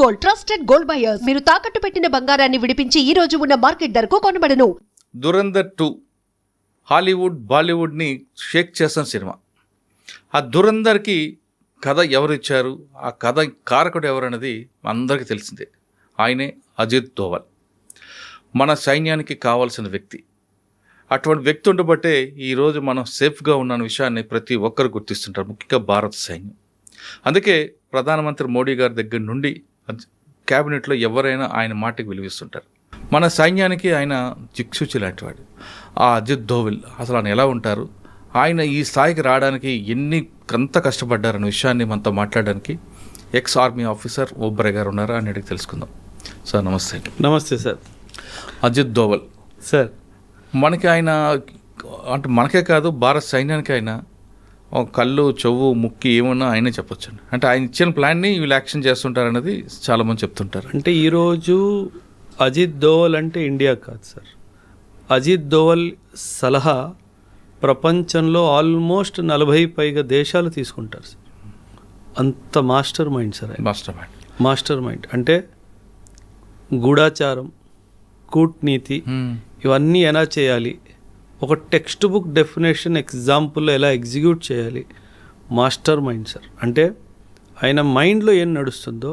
Gold, trusted gold buyers. మీరు తాకట్టు పెట్టిన బంగారాన్ని విడిపించి ఈ రోజు ఉన్న మార్కెట్ ధరకు కొనబడను. దురంధర్ 2 హాలీవుడ్ బాలీవుడ్ని షేక్ చేసిన సినిమా. ఆ దురంధర్కి కథ ఎవరిచ్చారు, ఆ కథ కారకుడు ఎవరన్నది అందరికీ తెలిసిందే. ఆయనే అజిత్ దోవల్, మన సైన్యానికి కావాల్సిన వ్యక్తి. అటువంటి వ్యక్తి ఉండబట్టే ఈరోజు మనం సేఫ్గా ఉన్న విషయాన్ని ప్రతి ఒక్కరు గుర్తిస్తుంటారు, ముఖ్యంగా భారత సైన్యం. అందుకే ప్రధానమంత్రి మోడీ గారి దగ్గర నుండి క్యాబినెట్లో ఎవరైనా ఆయన మాటకి విలువిస్తుంటారు. మన సైన్యానికి ఆయన దిక్సూచి లాంటివాడు. ఆ అజిత్ దోవల్ అసలు ఆయన ఎలా ఉంటారు, ఆయన ఈ స్థాయికి రావడానికి ఎంత కష్టపడ్డారన్న విషయాన్ని మనతో మాట్లాడడానికి ఎక్స్ ఆర్మీ ఆఫీసర్ ఓబ్రే గారు ఉన్నారు. అని అడిగి తెలుసుకుందాం. సార్ నమస్తే. నమస్తే సార్. అజిత్ దోవల్ సార్, మనకి ఆయన అంటే మనకే కాదు భారత సైన్యానికి ఆయన కళ్ళు చెవు ముక్కి ఏమన్నా ఆయనే చెప్పొచ్చు. అంటే ఆయన ఇచ్చిన ప్లాన్ని వీళ్ళు యాక్షన్ చేస్తుంటారన్నది చాలామంది చెప్తుంటారు. అంటే ఈరోజు అజిత్ దోవల్ అంటే ఇండియా కాదు సార్. అజిత్ దోవల్ సలహా ప్రపంచంలో ఆల్మోస్ట్ 40 పైగా దేశాలు తీసుకుంటారు సార్. అంత మాస్టర్ మైండ్ సార్ ఆయన. మాస్టర్ మైండ్ అంటే గూఢాచారం, కూట్నీతి ఇవన్నీ ఎలా చేయాలి, ఒక టెక్స్ట్ బుక్ డెఫినేషన్ ఎగ్జాంపుల్లో ఎలా ఎగ్జిక్యూట్ చేయాలి, మాస్టర్ మైండ్ సార్. అంటే ఆయన మైండ్లో ఏం నడుస్తుందో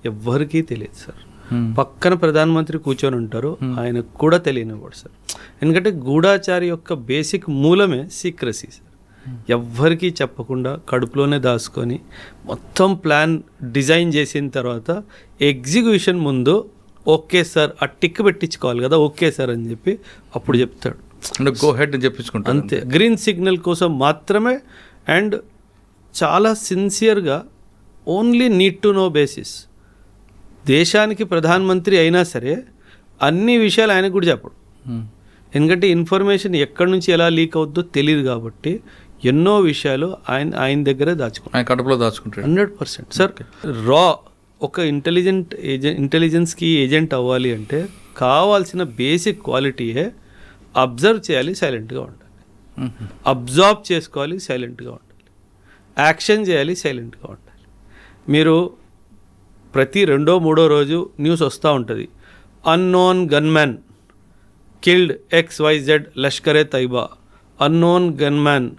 ఎవ్వరికీ తెలియదు సార్. పక్కన ప్రధానమంత్రి కూర్చొని ఉంటారు, ఆయనకు కూడా తెలియనివ్వడు సార్. ఎందుకంటే గూఢాచారి యొక్క బేసిక్ మూలమే సీక్రసీ సార్. ఎవ్వరికీ చెప్పకుండా కడుపులోనే దాచుకొని మొత్తం ప్లాన్ డిజైన్ చేసిన తర్వాత ఎగ్జిక్యూషన్ ముందు ఓకే సార్ ఆ టిక్ పెట్టించుకోవాలి కదా, ఓకే సార్ అని చెప్పి అప్పుడు చెప్తాడు. గో హెడ్ అని చెప్పించుకుంటాడు అంతే. గ్రీన్ సిగ్నల్ కోసం మాత్రమే. అండ్ చాలా సిన్సియర్గా only need to know basis. దేశానికి ప్రధానమంత్రి అయినా సరే అన్ని విషయాలు ఆయనకు కూడా చెప్పడు. ఎందుకంటే ఇన్ఫర్మేషన్ ఎక్కడి నుంచి ఎలా లీక్ అవుద్దో తెలియదు కాబట్టి ఎన్నో విషయాలు ఆయన దగ్గరే దాచుకుంటాడు, ఆయన కడుపులో దాచుకుంటాడు. 100% సార్. రా ఒక ఇంటెలిజెన్స్కి ఏజెంట్ అవ్వాలి అంటే కావాల్సిన బేసిక్ క్వాలిటీయే అబ్జర్వ్ చేయాలి, సైలెంట్గా ఉండాలి. అబ్జార్బ్ చేసుకోవాలి, సైలెంట్గా ఉండాలి. యాక్షన్ చేయాలి, సైలెంట్గా ఉండాలి. మీరు ప్రతి 2వ 3వ రోజు న్యూస్ వస్తూ ఉంటుంది, unknown gunman killed XYZ Lashkar-e Taiba, unknown gunman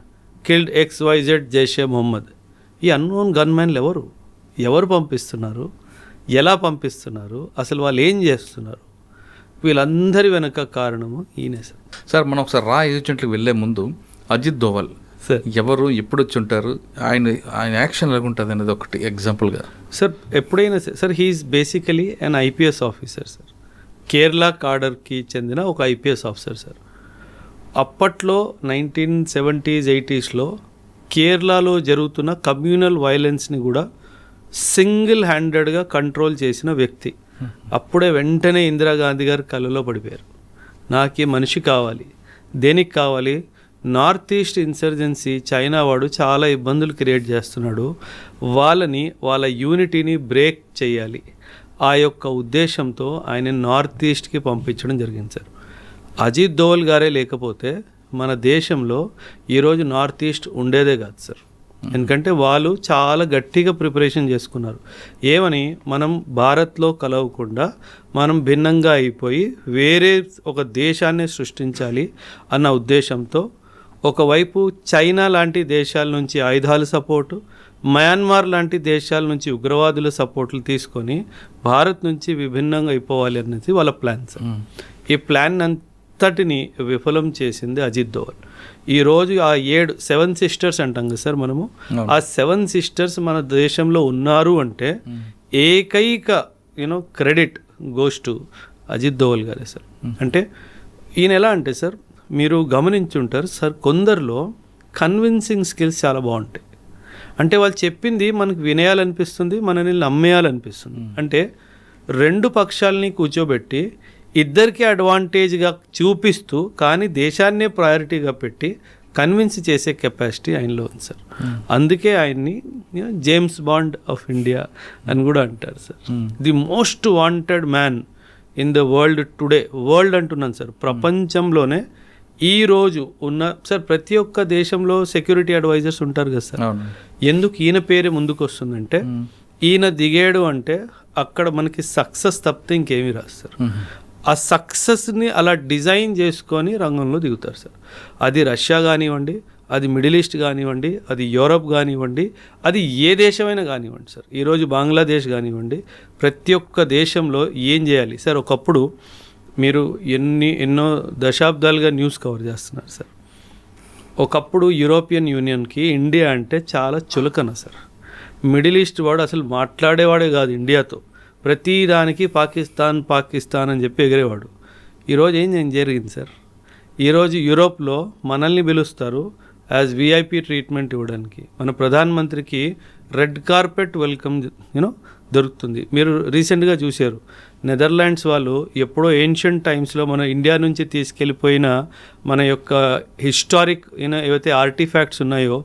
killed XYZ Jaish-e Mohammed. ఈ అన్నోన్ గన్మ్యాన్లు ఎవరు పంపిస్తున్నారు, ఎలా పంపిస్తున్నారు, అసలు వాళ్ళు ఏం చేస్తున్నారు, వీళ్ళందరి వెనక కారణము ఈయనే సార్. సార్ మనం ఒకసారి రా ఏజెంట్లకు వెళ్ళే ముందు అజిత్ దోవల్ సార్ ఎవరు, ఎప్పుడు వచ్చి ఉంటారు, ఆయన యాక్షన్ ఎలాగుంటుంది అనేది ఒకటి ఎగ్జాంపుల్గా సార్. ఎప్పుడైనా సార్ హీఈస్ బేసికలీ అన్ IPS ఆఫీసర్ సార్. కేరళ కాడర్కి చెందిన ఒక IPS ఆఫీసర్ సార్. అప్పట్లో 1970s 80sలో కేరళలో జరుగుతున్న కమ్యూనల్ వైలెన్స్ని కూడా సింగిల్ హ్యాండెడ్గా కంట్రోల్ చేసిన వ్యక్తి. అప్పుడే వెంటనే ఇందిరాగాంధీ గారు కళ్ళలో పడిపోయారు. నాకే మనిషి కావాలి. దేనికి కావాలి? నార్త్ ఈస్ట్ ఇన్సర్జెన్సీ చైనా వాడు చాలా ఇబ్బందులు క్రియేట్ చేస్తున్నాడు, వాళ్ళ యూనిటీని బ్రేక్ చేయాలి. ఆ యొక్క ఉద్దేశంతో ఆయన నార్త్ ఈస్ట్కి పంపించడం జరిగింది సార్. అజిత్ దోవల్ గారే లేకపోతే మన దేశంలో ఈరోజు నార్త్ ఈస్ట్ ఉండేదే కాదు సార్. ఎందుకంటే వాళ్ళు చాలా గట్టిగా ప్రిపరేషన్ చేసుకున్నారు. ఏమని, మనం భారత్లో కలవకుండా మనం భిన్నంగా అయిపోయి వేరే ఒక దేశాన్ని సృష్టించాలి అన్న ఉద్దేశంతో ఒకవైపు చైనా లాంటి దేశాల నుంచి ఆయుధాల సపోర్టు, మయన్మార్ లాంటి దేశాల నుంచి ఉగ్రవాదుల సపోర్ట్లు తీసుకొని భారత్ నుంచి విభిన్నంగా అయిపోవాలి అనేది వాళ్ళ ప్లాన్ సార్. ఈ ప్లాన్ అంతటిని విఫలం చేసింది అజిత్ దోవల్. ఈరోజు ఆ 7 సిస్టర్స్ అంటాం కదా సార్ మనము, ఆ 7 సిస్టర్స్ మన దేశంలో ఉన్నారు అంటే ఏకైక credit goes to Ajit Doval గారే సార్. అంటే ఈయన ఎలా అంటే సార్, మీరు గమనించుంటారు సార్, కొందరిలో కన్విన్సింగ్ స్కిల్స్ చాలా బాగుంటాయి. అంటే వాళ్ళు చెప్పింది మనకు వినేయాలనిపిస్తుంది, మనల్ని నమ్మేయాలనిపిస్తుంది. అంటే 2 పక్షాలని కూర్చోబెట్టి ఇద్దరికి అడ్వాంటేజ్గా చూపిస్తూ కానీ దేశాన్నే ప్రయారిటీగా పెట్టి కన్విన్స్ చేసే కెపాసిటీ ఆయనలో ఉంది సార్. అందుకే ఆయన్ని జేమ్స్ బాండ్ ఆఫ్ ఇండియా అని కూడా అంటారు sir. The most wanted man in the world today. World అంటున్నాను సార్, ప్రపంచంలోనే ఈరోజు ఉన్న సార్ ప్రతి ఒక్క దేశంలో సెక్యూరిటీ అడ్వైజర్స్ ఉంటారు కదా సార్. ఎందుకు ఈయన పేరే ముందుకు వస్తుందంటే ఈయన దిగాడు అంటే అక్కడ మనకి సక్సెస్ తప్పితే ఇంకేమీ రాదు సార్. ఆ సక్సెస్ని అలా డిజైన్ చేసుకొని రంగంలో దిగుతారు సార్. అది రష్యా కానివ్వండి, అది మిడిల్ ఈస్ట్ కానివ్వండి, అది యూరప్ కానివ్వండి, అది ఏ దేశమైనా కానివ్వండి సార్. ఈరోజు బంగ్లాదేశ్ కానివ్వండి, ప్రతి ఒక్క దేశంలో ఏం చేయాలి సార్. ఒకప్పుడు మీరు ఎన్నో దశాబ్దాలుగా న్యూస్ కవర్ చేస్తున్నారు సార్. ఒకప్పుడు యూరోపియన్ యూనియన్కి ఇండియా అంటే చాలా చులకన సార్. మిడిల్ ఈస్ట్ వాడు అసలు మాట్లాడేవాడే కాదు ఇండియాతో. ప్రతి దానికి పాకిస్తాన్ పాకిస్తాన్ అని చెప్పి ఎగిరేవాడు. ఈరోజు ఏం జరిగింది సార్. ఈరోజు యూరోప్లో మనల్ని పిలుస్తారు యాజ్ విఐపి ట్రీట్మెంట్ ఇవ్వడానికి. మన ప్రధానమంత్రికి రెడ్ కార్పెట్ వెల్కమ్ దొరుకుతుంది. మీరు రీసెంట్గా చూశారు, నెదర్లాండ్స్ వాళ్ళు ఎప్పుడో ఏన్షియంట్ టైమ్స్లో మన ఇండియా నుంచి తీసుకెళ్ళిపోయిన మన యొక్క హిస్టారిక్ ఏవైతే ఆర్టిఫాక్ట్స్ ఉన్నాయో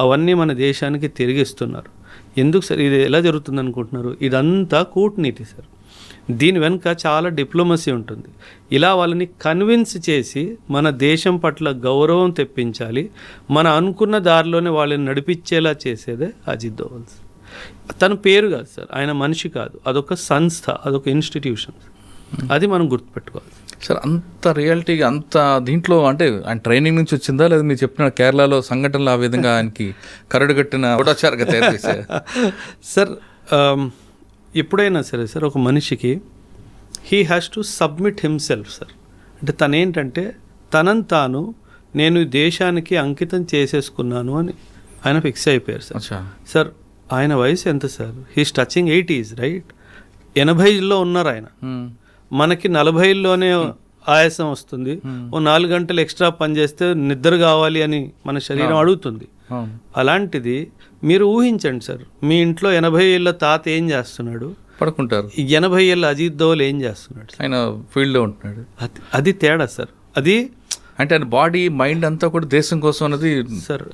అవన్నీ మన దేశానికి తిరిగిస్తున్నారు. ఎందుకు సార్ ఇది ఎలా జరుగుతుంది అనుకుంటున్నారు? ఇదంతా కూటనీతి సార్. దీని వెనుక చాలా డిప్లొమసీ ఉంటుంది. ఇలా వాళ్ళని కన్విన్స్ చేసి మన దేశం పట్ల గౌరవం తెప్పించాలి, మన అనుకున్న దారిలోనే వాళ్ళని నడిపించేలా చేసేదే అజిత్ దోవల్. తన పేరు కాదు సార్, ఆయన మనిషి కాదు, అదొక సంస్థ, అదొక ఇన్స్టిట్యూషన్. అది మనం గుర్తుపెట్టుకోవాలి సార్. అంత రియాలిటీగా అంత దీంట్లో అంటే ఆయన ట్రైనింగ్ నుంచి వచ్చిందా, లేదా మీరు చెప్పిన కేరళలో సంఘటనలు ఆ విధంగా ఆయనకి కరడుగట్టిన గూఢచారుగా తయారు చేశారు సార్? ఎప్పుడైనా సరే సార్ ఒక మనిషికి he has to submit himself sir. అంటే తనేంటంటే తనని తాను నేను దేశానికి అంకితం చేసేసుకున్నాను అని ఆయన ఫిక్స్ అయిపోయారు సార్. సార్ ఆయన వయసు ఎంత sir? He's touching 80s right. 80లో ఉన్నారు ఆయన. మనకి 40లోనే ఆయాసం వస్తుంది. ఓ 4 గంటలు ఎక్స్ట్రా పని చేస్తే నిద్ర కావాలి అని మన శరీరం అడుగుతుంది. అలాంటిది మీరు ఊహించండి సార్, మీ ఇంట్లో 80 ఏళ్ళ తాత ఏం చేస్తున్నాడు? పడుకుంటారు. 80 ఏళ్ళ అజిత్ దోవల్ ఏం చేస్తున్నాడు? ఆయన ఫీల్డ్లో ఉంటున్నాడు. అది తేడా సార్. అది అంటే ఆయన బాడీ మైండ్ అంతా కూడా దేశం కోసం అనేది సార్.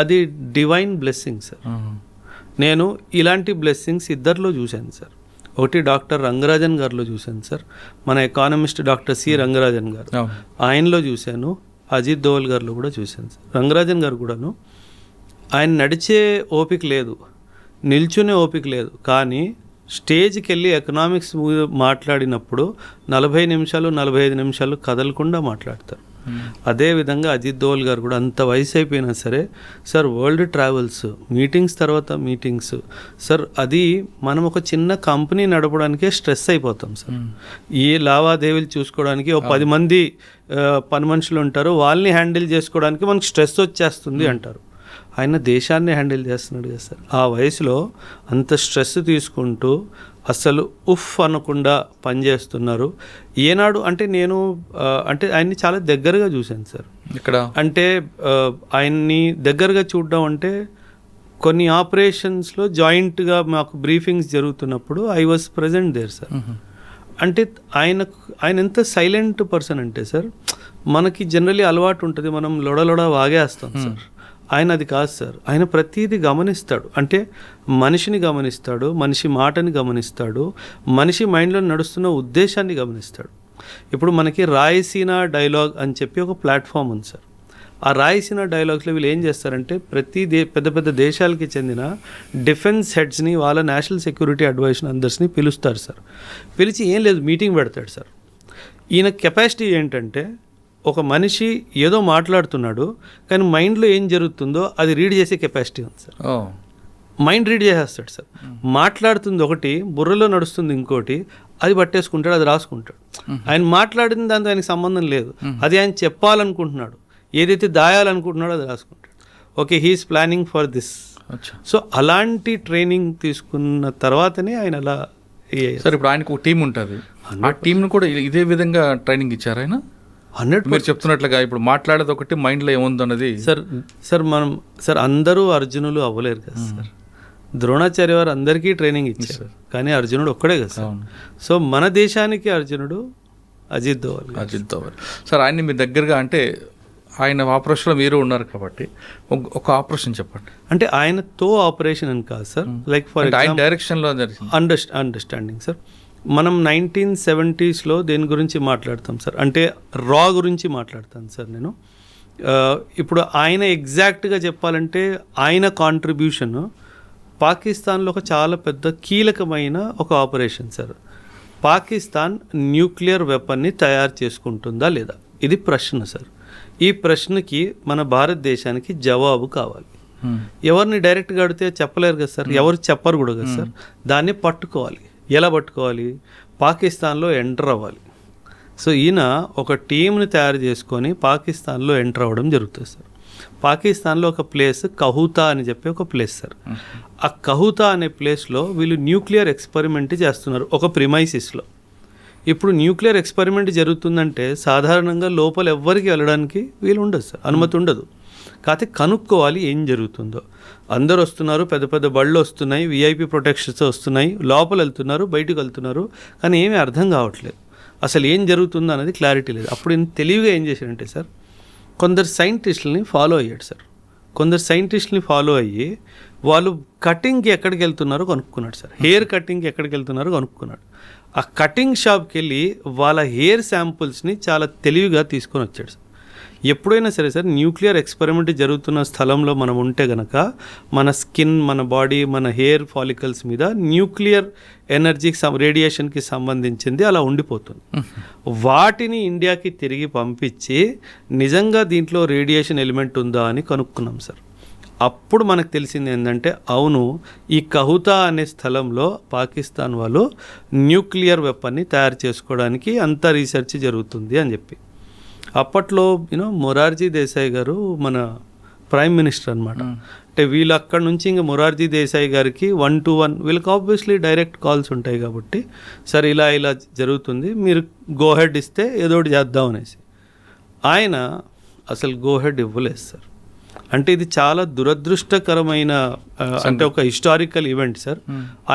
అది డివైన్ బ్లెస్సింగ్ సార్. నేను ఇలాంటి బ్లెస్సింగ్స్ ఇద్దరిలో చూశాను సార్. ఒకటి డాక్టర్ రంగరాజన్ గారిలో చూశాను సార్, మన ఎకానమిస్ట్ డాక్టర్ సి రంగరాజన్ గారు, ఆయనలో చూశాను. అజిత్ దోవల్ గారిలో కూడా చూశాను సార్. రంగరాజన్ గారు కూడాను ఆయన నడిచే ఓపిక లేదు, నిల్చునే ఓపిక లేదు, కానీ స్టేజ్కి వెళ్ళి ఎకనామిక్స్ మాట్లాడినప్పుడు 40 నిమిషాలు 45 నిమిషాలు కదలకుండా మాట్లాడతారు. అదేవిధంగా అజిత్ దోవల్ గారు కూడా అంత వయసు అయిపోయినా సరే సార్ వరల్డ్ ట్రావెల్స్, మీటింగ్స్ తర్వాత మీటింగ్స్ సార్. అది మనం ఒక చిన్న కంపెనీ నడపడానికే స్ట్రెస్ అయిపోతాం సార్. ఈ లావాదేవీలు చూసుకోవడానికి ఒక 10 మంది పని మనుషులు ఉంటారు, వాళ్ళని హ్యాండిల్ చేసుకోవడానికి మనకు స్ట్రెస్ వచ్చేస్తుంది అంటారు. ఆయన దేశాన్ని హ్యాండిల్ చేస్తున్నాడు కదా సార్. ఆ వయసులో అంత స్ట్రెస్ తీసుకుంటూ అసలు ఉఫ్ అనకుండా పనిచేస్తున్నారు. ఏనాడు అంటే నేను అంటే ఆయన్ని చాలా దగ్గరగా చూశాను సార్. ఇక్కడ అంటే ఆయన్ని దగ్గరగా చూడడం అంటే కొన్ని ఆపరేషన్స్లో జాయింట్గా మాకు బ్రీఫింగ్స్ జరుగుతున్నప్పుడు I was present there sir. అంటే ఆయన ఎంత సైలెంట్ పర్సన్ అంటే సార్, మనకి జనరలీ అలవాటు ఉంటుంది, మనం లొడలొడ వాగేస్తాం సార్. ఆయన అది కాదు సార్. ఆయన ప్రతిదీ గమనిస్తాడు. అంటే మనిషిని గమనిస్తాడు, మనిషి మాటని గమనిస్తాడు, మనిషి మైండ్లో నడుస్తున్న ఉద్దేశాన్ని గమనిస్తాడు. ఇప్పుడు మనకి రాయసీనా డైలాగ్ అని చెప్పి ఒక ప్లాట్ఫామ్ ఉంది సార్. ఆ రాయసీనా డైలాగ్స్లో వీళ్ళు ఏం చేస్తారంటే ప్రతి పెద్ద పెద్ద దేశాలకి చెందిన డిఫెన్స్ హెడ్స్ని, వాళ్ళ నేషనల్ సెక్యూరిటీ అడ్వైజర్ అందరిని పిలుస్తారు సార్. పిలిచి ఏం లేదు మీటింగ్ పెడతాడు సార్. ఈయన కెపాసిటీ ఏంటంటే ఒక మనిషి ఏదో మాట్లాడుతున్నాడు కానీ మైండ్లో ఏం జరుగుతుందో అది రీడ్ చేసే కెపాసిటీ ఉంది సార్. మైండ్ రీడ్ చేసేస్తాడు సార్. మాట్లాడుతుంది ఒకటి, బుర్రలో నడుస్తుంది ఇంకోటి, అది పట్టేసుకుంటాడు, అది రాసుకుంటాడు. ఆయన మాట్లాడిన దాంతో ఆయనకి సంబంధం లేదు, అది ఆయన చెప్పాలనుకుంటున్నాడు, ఏదైతే దాయాలనుకుంటున్నాడో అది రాసుకుంటాడు. Okay, he's planning for this. So అలాంటి ట్రైనింగ్ తీసుకున్న తర్వాతనే ఆయన అలా సార్. ఇప్పుడు ఆయనకు ఒక టీం ఉంటుంది, ఆ టీంను కూడా ఇదే విధంగా ట్రైనింగ్ ఇచ్చారు ఆయన. 100 మీరు చెప్తున్నట్లుగా ఇప్పుడు మాట్లాడేది ఒకటి, మైండ్లో ఏముంది అన్నది సార్ సార్ అందరూ అర్జునులు అవ్వలేరు కదా సార్. ద్రోణాచార్య వారు అందరికీ ట్రైనింగ్ ఇచ్చారు, కానీ అర్జునుడు ఒక్కడే కదా సార్. సో మన దేశానికి అర్జునుడు అజిత్ దోవల్. సార్ ఆయన్ని మీ దగ్గరగా అంటే ఆయన ఆపరేషన్లో మీరు ఉన్నారు కాబట్టి ఒక ఆపరేషన్ చెప్పండి. అంటే ఆయనతో ఆపరేషన్ అని కాదు సార్, లైక్ ఫర్ ఆయన డైరెక్షన్లో అండర్స్టాండింగ్ సార్. మనం 1970sలో దేని గురించి మాట్లాడతాం సార్ అంటే రా గురించి మాట్లాడతాను సార్ నేను. ఇప్పుడు ఆయన ఎగ్జాక్ట్గా చెప్పాలంటే ఆయన కాంట్రిబ్యూషన్ పాకిస్తాన్లో ఒక చాలా పెద్ద కీలకమైన ఒక ఆపరేషన్ సార్. పాకిస్తాన్ న్యూక్లియర్ వెపన్ని తయారు చేసుకుంటుందా లేదా, ఇది ప్రశ్న సార్. ఈ ప్రశ్నకి మన భారతదేశానికి జవాబు కావాలి. ఎవరిని డైరెక్ట్గా అడిగితే చెప్పలేరు కదా సార్, ఎవరు చెప్పరు కూడా కదా సార్. దాన్ని పట్టుకోవాలి. ఎలా పట్టుకోవాలి? పాకిస్తాన్లో ఎంటర్ అవ్వాలి. సో ఈయన ఒక టీంని తయారు చేసుకొని పాకిస్తాన్లో ఎంటర్ అవ్వడం జరుగుతుంది సార్. పాకిస్తాన్లో ఒక ప్లేస్ కహూతా అని చెప్పి ఒక ప్లేస్ సార్. ఆ కహూతా అనే ప్లేస్లో వీళ్ళు న్యూక్లియర్ ఎక్స్పెరిమెంట్ చేస్తున్నారు ఒక ప్రిమైసిస్లో. ఇప్పుడు న్యూక్లియర్ ఎక్స్పెరిమెంట్ జరుగుతుందంటే సాధారణంగా లోపల ఎవ్వరికి వెళ్ళడానికి వీలు ఉండదు సార్, అనుమతి ఉండదు. కాకపోతే కనుక్కోవాలి ఏం జరుగుతుందో. అందరు వస్తున్నారు, పెద్ద పెద్ద బళ్ళు వస్తున్నాయి, విఐపి ప్రొటెక్షన్స్ వస్తున్నాయి, లోపల వెళ్తున్నారు, బయటకు వెళ్తున్నారు, కానీ ఏమీ అర్థం కావట్లేదు. అసలు ఏం జరుగుతుందో అనేది క్లారిటీ లేదు. అప్పుడు తెలివిగా ఏం చేశారంటే సార్, కొందరు సైంటిస్టులని ఫాలో అయ్యాడు సార్. కొందరు సైంటిస్టులని ఫాలో అయ్యి వాళ్ళు కటింగ్కి ఎక్కడికి వెళ్తున్నారో కనుక్కున్నాడు సార్. హెయిర్ కటింగ్కి ఎక్కడికి వెళ్తున్నారో కనుక్కున్నాడు. ఆ కటింగ్ షాప్కి వెళ్ళి వాళ్ళ హెయిర్ శాంపుల్స్ని చాలా తెలివిగా తీసుకొని వచ్చాడు సార్. ఎప్పుడైనా సరే సార్, న్యూక్లియర్ ఎక్స్పెరిమెంట్ జరుగుతున్న స్థలంలో మనం ఉంటే గనక మన స్కిన్, మన బాడీ, మన హెయిర్ ఫాలికల్స్ మీద న్యూక్లియర్ ఎనర్జీకి రేడియేషన్కి సంబంధించింది అలా ఉండిపోతుంది. వాటిని ఇండియాకి తిరిగి పంపించి నిజంగా దీంట్లో రేడియేషన్ ఎలిమెంట్ ఉందా అని కనుక్కున్నాం సార్. అప్పుడు మనకు తెలిసింది ఏంటంటే, అవును, ఈ కహూతా అనే స్థలంలో పాకిస్తాన్ వాళ్ళు న్యూక్లియర్ వెపన్ని తయారు చేసుకోవడానికి అంత రీసెర్చ్ జరుగుతుంది అని చెప్పి. అప్పట్లో మొరార్జీ దేశాయ్ గారు మన ప్రైమ్ మినిస్టర్ అనమాట. అంటే వీళ్ళు అక్కడ నుంచి ఇంకా మొరార్జీ దేశాయ్ గారికి 1-to-1 వీళ్ళకి ఆబ్వియస్లీ డైరెక్ట్ కాల్స్ ఉంటాయి కాబట్టి, సరే ఇలా ఇలా జరుగుతుంది, మీరు గోహెడ్ ఇస్తే ఏదో ఒకటి చేద్దాం అనేసి. ఆయన అసలు గోహెడ్ ఇవ్వలేదు సార్. అంటే ఇది చాలా దురదృష్టకరమైన అంటే ఒక హిస్టారికల్ ఈవెంట్ సార్.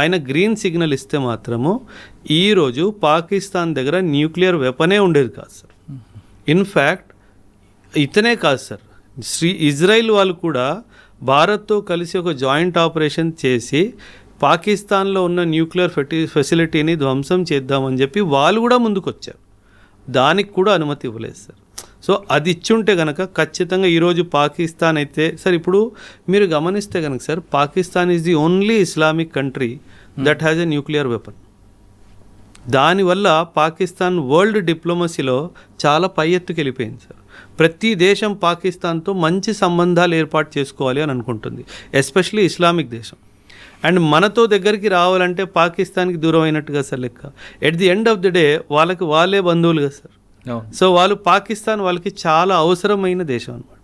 ఆయన గ్రీన్ సిగ్నల్ ఇస్తే మాత్రము ఈరోజు పాకిస్తాన్ దగ్గర న్యూక్లియర్ వెపనే ఉండేది కాదు సార్. ఇన్ఫ్యాక్ట్ ఇతనే కాదు సార్, ఇజ్రాయిల్ వాళ్ళు కూడా భారత్తో కలిసి ఒక జాయింట్ ఆపరేషన్ చేసి పాకిస్తాన్లో ఉన్న న్యూక్లియర్ ఫెసిలిటీని ధ్వంసం చేద్దామని చెప్పి వాళ్ళు కూడా ముందుకు వచ్చారు. దానికి కూడా అనుమతి ఇవ్వలేదు సార్. సో అది ఇచ్చుంటే కనుక ఖచ్చితంగా ఈరోజు పాకిస్తాన్ అయితే సార్, ఇప్పుడు మీరు గమనిస్తే కనుక sir, Pakistan is the only Islamic country that has a nuclear weapon. దానివల్ల పాకిస్తాన్ వరల్డ్ డిప్లొమసీలో చాలా పై ఎత్తుకు వెళ్ళిపోయింది సార్. ప్రతి దేశం పాకిస్తాన్తో మంచి సంబంధాలు ఏర్పాటు చేసుకోవాలి అని అనుకుంటుంది, ఎస్పెషలీ ఇస్లామిక్ దేశం. అండ్ మనతో దగ్గరికి రావాలంటే పాకిస్తాన్కి దూరం అయినట్టుగా సార్ లెక్క. At the end of the day వాళ్ళకి వాళ్ళే బంధువులుగా సార్. సో వాళ్ళు పాకిస్తాన్ వాళ్ళకి చాలా అవసరమైన దేశం అనమాట.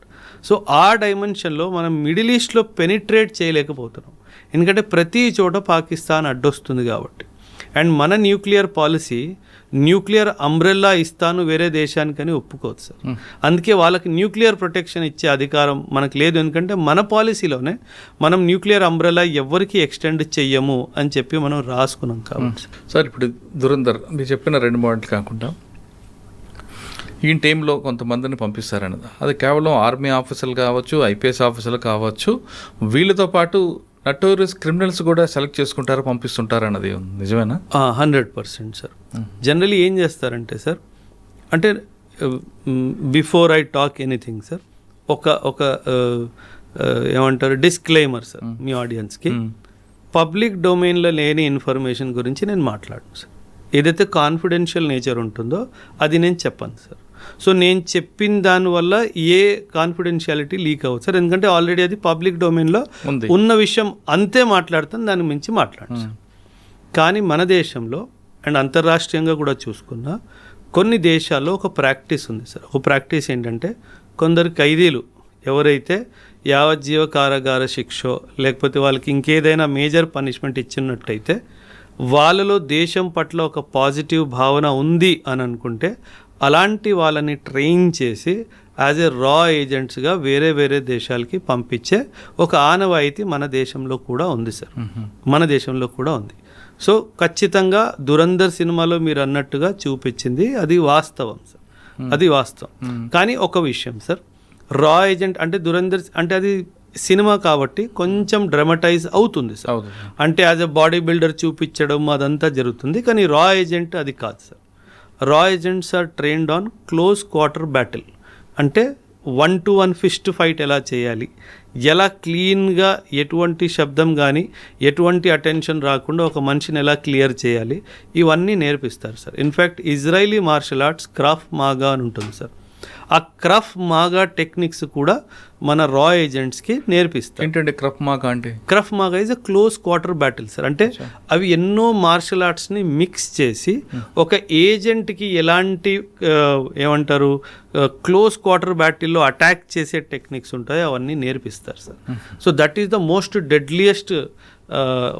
సో ఆ డైమెన్షన్లో మనం మిడిల్ ఈస్ట్లో పెనిట్రేట్ చేయలేకపోతున్నాం, ఎందుకంటే ప్రతి చోట పాకిస్తాన్ అడ్డొస్తుంది కాబట్టి. అండ్ మన న్యూక్లియర్ పాలసీ న్యూక్లియర్ అంబ్రెల్లా ఇస్తాను వేరే దేశానికని ఒప్పుకోవచ్చు సార్. అందుకే వాళ్ళకి న్యూక్లియర్ ప్రొటెక్షన్ ఇచ్చే అధికారం మనకు లేదు, ఎందుకంటే మన పాలసీలోనే మనం న్యూక్లియర్ అంబ్రెల్లా ఎవరికి ఎక్స్టెండ్ చెయ్యము అని చెప్పి మనం రాసుకున్నాం కాబట్టి సార్. ఇప్పుడు దురంధర్ మీరు చెప్పిన 2 మాటలు కాకుండా ఈ టైంలో కొంతమందిని పంపిస్తారన్నది, అది కేవలం ఆర్మీ ఆఫీసర్లు కావచ్చు, ఐపీఎస్ ఆఫీసర్లు కావచ్చు, వీళ్ళతో పాటు నటోరియస్ క్రిమినల్స్ కూడా సెలెక్ట్ చేసుకుంటారు, పంపిస్తుంటారు అన్నది నిజమేనా? 100% సార్. జనరలీ ఏం చేస్తారంటే సార్, అంటే before I talk anything sir, ఒక ఏమంటారు డిస్క్లైమర్ సార్ మీ ఆడియన్స్కి. పబ్లిక్ డొమైన్లో లేని ఇన్ఫర్మేషన్ గురించి నేను మాట్లాడను సార్. ఏదైతే కాన్ఫిడెన్షియల్ నేచర్ ఉంటుందో అది నేను చెప్పను సార్. సో నేను చెప్పిన దానివల్ల ఏ కాన్ఫిడెన్షియాలిటీ లీక్ అవ్వదు సార్, ఎందుకంటే ఆల్రెడీ అది పబ్లిక్ డొమైన్లో ఉన్న విషయం అంతే మాట్లాడతాను, దాని మించి మాట్లాడను సార్. కానీ మన దేశంలో అండ్ అంతర్రాష్ట్రీయంగా కూడా చూసుకున్న కొన్ని దేశాల్లో ఒక ప్రాక్టీస్ ఉంది సార్. ఒక ప్రాక్టీస్ ఏంటంటే, కొందరు ఖైదీలు ఎవరైతే యావజ్జీవ కారాగార శిక్షో లేకపోతే వాళ్ళకి ఇంకేదైనా మేజర్ పనిష్మెంట్ ఇచ్చినట్టయితే వాళ్ళలో దేశం పట్ల ఒక పాజిటివ్ భావన ఉంది అని అనుకుంటే అలాంటి వాళ్ళని ట్రైన్ చేసి యాజ్ ఏ రా ఏజెంట్స్గా వేరే దేశాలకి పంపించే ఒక ఆనవాయితీ మన దేశంలో కూడా ఉంది సార్. మన దేశంలో కూడా ఉంది. సో ఖచ్చితంగా దురంధర్ సినిమాలో మీరు అన్నట్టుగా చూపించింది అది వాస్తవం సార్, అది వాస్తవం. కానీ ఒక విషయం సార్, రా ఏజెంట్ అంటే దురంధర్ అంటే అది సినిమా కాబట్టి కొంచెం డ్రామటైజ్ అవుతుంది సార్. అంటే యాజ్ ఎ బాడీ బిల్డర్ చూపించడం అదంతా జరుగుతుంది, కానీ రా ఏజెంట్ అది కాదు సార్. రా agents are trained on close quarter battle, అంటే 1-to-1 ఫిస్ట్ ఫైట్ ఎలా చేయాలి, ఎలా క్లీన్గా ఎటువంటి శబ్దం కానీ ఎటువంటి అటెన్షన్ రాకుండా ఒక మనిషిని ఎలా క్లియర్ చేయాలి ఇవన్నీ నేర్పిస్తారు sir. In fact Israeli martial arts Krav Maga అని ఉంటుంది సార్. ఆ క్రఫ్ మాగా టెక్నిక్స్ కూడా మన రా ఏజెంట్స్కి నేర్పిస్తారు. ఏంటంటే క్రఫ్ మాగా అంటే? Krav Maga is a close quarter battle sir. అంటే అవి ఎన్నో మార్షల్ ఆర్ట్స్ని మిక్స్ చేసి ఒక ఏజెంట్కి ఎలాంటి ఏమంటారు క్లోజ్ క్వార్టర్ బ్యాటిల్లో అటాక్ చేసే టెక్నిక్స్ ఉంటాయో అవన్నీ నేర్పిస్తారు sir. So that is the most deadliest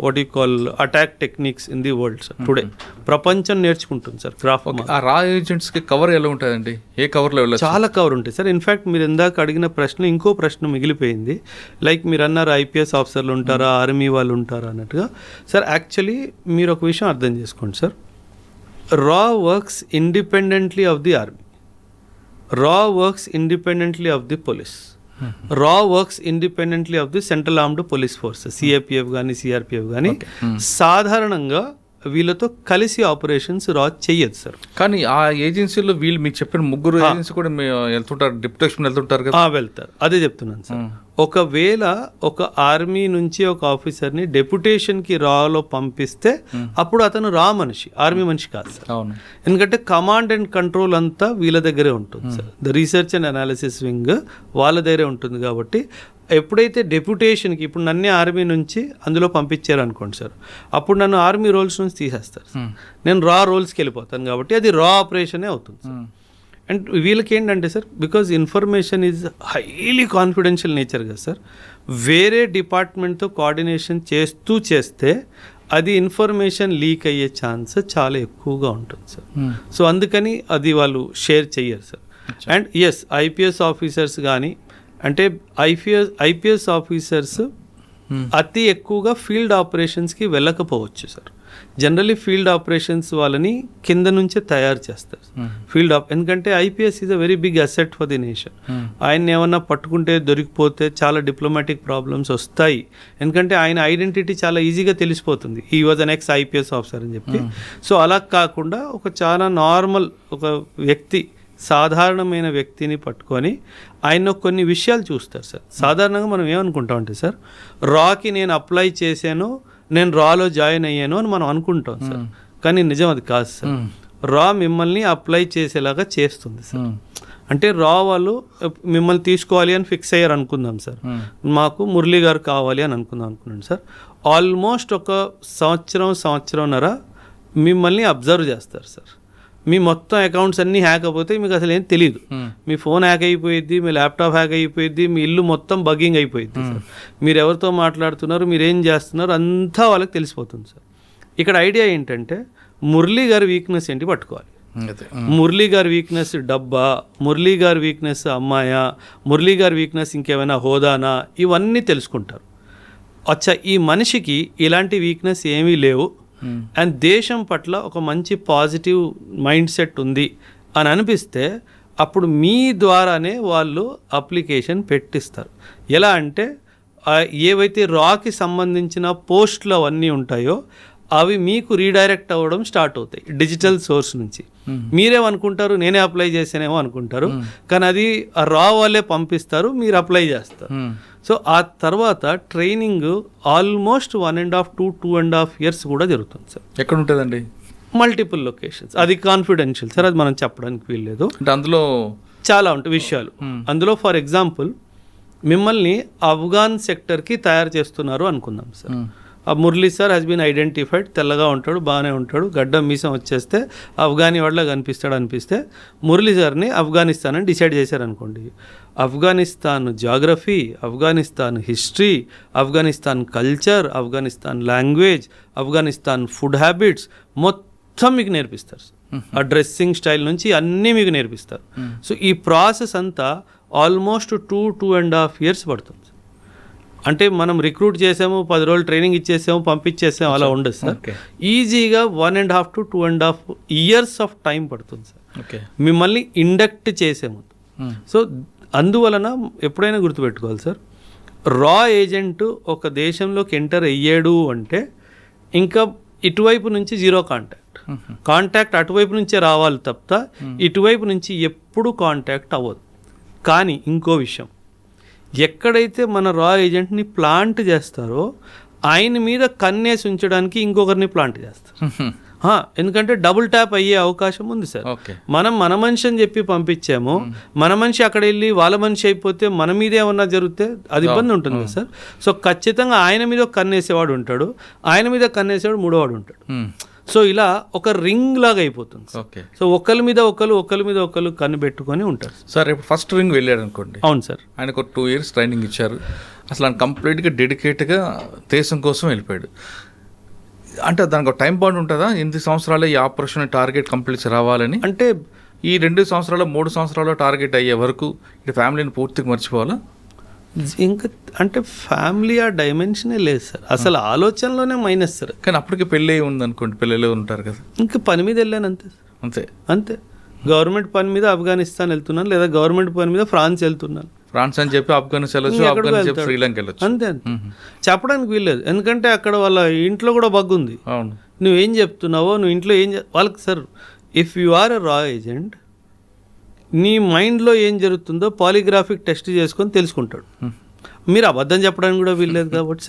what you call attack techniques in the world sir today. ప్రపంచం నేర్చుకుంటుంది సార్ క్రాఫ్. ఆ రా ఏజెంట్స్కి కవర్ ఎలా ఉంటుందండి? ఏ కవర్లో వెళ్ళచ్చు? చాలా కవర్ ఉంటాయి సార్. ఇన్ఫ్యాక్ట్ మీరు ఇందాక అడిగిన ప్రశ్న ఇంకో ప్రశ్న మిగిలిపోయింది. లైక్ మీరు అన్నారు ఐపీఎస్ ఆఫీసర్లు ఉంటారా, ఆర్మీ వాళ్ళు ఉంటారా అన్నట్టుగా. సార్ యాక్చువల్లీ మీరు ఒక విషయం అర్థం చేసుకోండి సార్. రా works independently of the army, రా works independently of the police, రా works independently of the central armed police forces, CAPF కానీ సిఆర్పిఎఫ్ కానీ. సాధారణంగా వీళ్ళతో కలిసి ఆపరేషన్స్ రా చెయ్యదు సార్. కానీ ఆ ఏజెన్సీలో వీళ్ళు మీకు చెప్పిన ముగ్గురు ఏజెన్సీ కూడా వెళ్తుంటారు, డిప్యుటేషన్ వెళ్తుంటారు కదా? వెళ్తారు, అదే చెప్తున్నాను సార్. ఒకవేళ ఒక ఆర్మీ నుంచి ఒక ఆఫీసర్ని డెప్యుటేషన్కి రాలో పంపిస్తే అప్పుడు అతను రా మనిషి, ఆర్మీ మనిషి కాదు సార్. అవును. ఎందుకంటే కమాండ్ అండ్ కంట్రోల్ అంతా వీళ్ళ దగ్గరే ఉంటుంది sir. The research and analysis wing వాళ్ళ దగ్గరే ఉంటుంది. కాబట్టి ఎప్పుడైతే డెప్యుటేషన్కి ఇప్పుడు నన్నే ఆర్మీ నుంచి అందులో పంపించారు అనుకోండి సార్, అప్పుడు నన్ను ఆర్మీ రోల్స్ నుంచి తీసేస్తారు. నేను రా రోల్స్కి వెళ్ళిపోతాను కాబట్టి అది రా ఆపరేషనే అవుతుంది సార్. అండ్ వీళ్ళకి ఏంటంటే sir, because information is highly confidential nature కదా సార్. వేరే డిపార్ట్మెంట్తో కోఆర్డినేషన్ చేస్తే అది ఇన్ఫర్మేషన్ లీక్ అయ్యే ఛాన్స్ చాలా ఎక్కువగా ఉంటుంది సార్. సో అందుకని అది వాళ్ళు షేర్ చెయ్యరు sir. And yes, IPS officers కానీ అంటే ఐపీఎస్ ఆఫీసర్స్ అతి ఎక్కువగా ఫీల్డ్ ఆపరేషన్స్కి వెళ్ళకపోవచ్చు సార్. జనరలీ ఫీల్డ్ ఆపరేషన్స్ వాళ్ళని కింద నుంచే తయారు చేస్తారు ఎందుకంటే IPS is a very big asset for the nation. ఆయన ఏమన్నా పట్టుకుంటే దొరికిపోతే చాలా డిప్లొమాటిక్ ప్రాబ్లమ్స్ వస్తాయి. ఎందుకంటే ఆయన ఐడెంటిటీ చాలా ఈజీగా తెలిసిపోతుంది, ఈ was an ex IPS officer అని చెప్పి. సో అలా కాకుండా ఒక చాలా నార్మల్ ఒక వ్యక్తి, సాధారణమైన వ్యక్తిని పట్టుకొని ఆయన కొన్ని విషయాలు చూస్తారు సార్. సాధారణంగా మనం ఏమనుకుంటామంటే సార్, రాకి నేను అప్లై చేశాను, నేను రాలో జాయిన్ అయ్యాను అని మనం అనుకుంటాం సార్. కానీ నిజం అది కాదు సార్. రా మిమ్మల్ని అప్లై చేసేలాగా చేస్తుంది సార్. అంటే రా వాళ్ళు మిమ్మల్ని తీసుకోవాలి అని ఫిక్స్ అయ్యారు అనుకుందాం సార్. మాకు మురళీ గారు కావాలి అని అనుకున్నాను సార్. ఆల్మోస్ట్ ఒక సంవత్సరంన్నర మిమ్మల్ని అబ్జర్వ్ చేస్తారు సార్. మీ మొత్తం అకౌంట్స్ అన్నీ హ్యాక్ అయిపోతే మీకు అసలు ఏం తెలియదు. మీ ఫోన్ హ్యాక్ అయిపోయింది, మీ ల్యాప్టాప్ హ్యాక్ అయిపోయింది, మీ ఇల్లు మొత్తం బగ్గింగ్ అయిపోయింది సార్. మీరు ఎవరితో మాట్లాడుతున్నారు, మీరు ఏం చేస్తున్నారు అంతా వాళ్ళకి తెలిసిపోతుంది సార్. ఇక్కడ ఐడియా ఏంటంటే మురళీ గారి వీక్నెస్ ఏంటి పట్టుకోవాలి. మురళీ గారి వీక్నెస్ డబ్బా, మురళీ గారి వీక్నెస్ అమ్మాయా, మురళీ గారి వీక్నెస్ ఇంకేమైనా హోదానా, ఇవన్నీ తెలుసుకుంటారు. అచ్చా, ఈ మనిషికి ఇలాంటి వీక్నెస్ ఏమీ లేవు అండ్ దేశం పట్ల ఒక మంచి పాజిటివ్ మైండ్ సెట్ ఉంది అని అనిపిస్తే అప్పుడు మీ ద్వారానే వాళ్ళు అప్లికేషన్ పెట్టిస్తారు. ఎలా అంటే ఏవైతే రాకి సంబంధించిన పోస్టులు అవన్నీ ఉంటాయో అవి మీకు రీడైరెక్ట్ అవ్వడం స్టార్ట్ అవుతాయి డిజిటల్ సోర్స్ నుంచి. మీరేమనుకుంటారు, నేనే అప్లై చేసానేమో అనుకుంటారు, కానీ అది రా వాళ్ళే పంపిస్తారు, మీరు అప్లై చేస్తారు. సో ఆ తర్వాత ట్రైనింగ్ ఆల్మోస్ట్ 1.5 to 2.5 years కూడా జరుగుతుంది సార్. ఎక్కడ ఉంటుందండి? Multiple locations. అది కాన్ఫిడెన్షియల్ సార్, అది మనం చెప్పడానికి వీల్లేదు. అంటే అందులో చాలా ఉంటాయి విషయాలు. అందులో ఫర్ ఎగ్జాంపుల్ మిమ్మల్ని ఆఫ్ఘాన్ సెక్టర్కి తయారు చేస్తున్నారు అనుకుందాం సార్. ఆ Murali sir has been identified, తెల్లగా ఉంటాడు, బాగానే ఉంటాడు, గడ్డం మీసం వచ్చేస్తే ఆఫ్ఘానీ వాళ్ళ అనిపిస్తే మురళీ సార్ని ఆఫ్ఘనిస్తాన్ అని డిసైడ్ చేశారనుకోండి. Afghanistan geography, Afghanistan history, Afghanistan culture, Afghanistan language, Afghanistan food habits మొత్తం మీకు నేర్పిస్తారు. ఆ డ్రెస్సింగ్ స్టైల్ నుంచి అన్నీ మీకు నేర్పిస్తారు. సో ఈ ప్రాసెస్ అంతా ఆల్మోస్ట్ 2.5 years పడుతుంది. అంటే మనం రిక్రూట్ చేసాము, 10 రోజులు ట్రైనింగ్ ఇచ్చేసాము, పంపించేసాము, అలా ఉండదు సార్. ఈజీగా 1.5 to 2.5 years ఆఫ్ టైం పడుతుంది సార్ మిమ్మల్ని ఇండక్ట్ చేసాము. సో అందువలన ఎప్పుడైనా గుర్తుపెట్టుకోవాలి సార్, రా ఏజెంట్ ఒక దేశంలోకి ఎంటర్ అయ్యాడు అంటే ఇంకా ఇటువైపు నుంచి జీరో కాంటాక్ట్ అటువైపు నుంచే రావాలి తప్ప ఇటువైపు నుంచి ఎప్పుడు కాంటాక్ట్ అవ్వదు. కానీ ఇంకో విషయం, ఎక్కడైతే మన రా ఏజెంట్ని ప్లాంట్ చేస్తారో ఆయన మీద కన్నేసి ఉంచడానికి ఇంకొకరిని ప్లాంట్ చేస్తారు. ఎందుకంటే డబుల్ ట్యాప్ అయ్యే అవకాశం ఉంది సార్. మనం మన మనిషి అని చెప్పి పంపించాము, మన మనిషి అక్కడ వెళ్ళి వాళ్ళ మనిషి అయిపోతే మన మీద ఏమన్నా జరిగితే అది ఇబ్బంది ఉంటుంది కదా సార్. సో ఖచ్చితంగా ఆయన మీద కన్నేసేవాడు ఉంటాడు, ఆయన మీద కన్నేసేవాడు మూడోవాడు ఉంటాడు. సో ఇలా ఒక రింగ్ లాగా అయిపోతుంది. సో ఒకరి మీద ఒకరు కన్ను పెట్టుకొని ఉంటారు సార్. ఇప్పుడు ఫస్ట్ రింగ్ వెళ్ళాడు అనుకోండి. అవును సార్. ఆయనకు 2 years ట్రైనింగ్ ఇచ్చారు. అసలు ఆయన కంప్లీట్గా డెడికేట్గా దేశం కోసం వెళ్ళిపోయాడు. అంటే దానికి ఒక టైం బాండ్ ఉంటుందా? 8 సంవత్సరాలు ఈ ఆపరేషన్ టార్గెట్ కంప్లీట్ రావాలని, అంటే ఈ 2 సంవత్సరాలు 3 సంవత్సరాలు టార్గెట్ అయ్యే వరకు ఈ ఫ్యామిలీని పూర్తిగా మర్చిపోవాలా? ఇంకా అంటే ఫ్యామిలీ ఆ డైమెన్షనే లేదు సార్, అసలు ఆలోచనలోనే మైనస్ సార్. కానీ అప్పటికి పెళ్ళి ఉంది అనుకోండి, పిల్లలు ఉంటారు కదా, ఇంకా పని మీద వెళ్ళాను అంతే సార్. అంతే అంతే. గవర్నమెంట్ పని మీద ఆఫ్ఘనిస్తాన్ వెళ్తున్నాను, లేదా గవర్నమెంట్ పని మీద ఫ్రాన్స్ వెళ్తున్నాను. ఫ్రాన్స్ అని చెప్పి ఆఫ్ఘనిస్తాన్ వెళ్ళొచ్చు, ఆఫ్ఘనిస్తాన్ చెప్పి శ్రీలంక వెళ్ళొచ్చు. అంతే అంతే. చెప్పడానికి వీల్లేదు, ఎందుకంటే అక్కడ వాళ్ళ ఇంట్లో కూడా బగ్ ఉంది. అవును. నువ్వేం చెప్తున్నావో, నువ్వు ఇంట్లో ఏం వాళ్ళకి సార్, ఇఫ్ యు ఆర్ ఎ రా ఏజెంట్, నీ మైండ్లో ఏం జరుగుతుందో పాలిగ్రాఫిక్ టెస్ట్ చేసుకొని తెలుసుకుంటాడు. మీరు అబద్ధం చెప్పడానికి కూడా వీల్లేదు కాబట్టి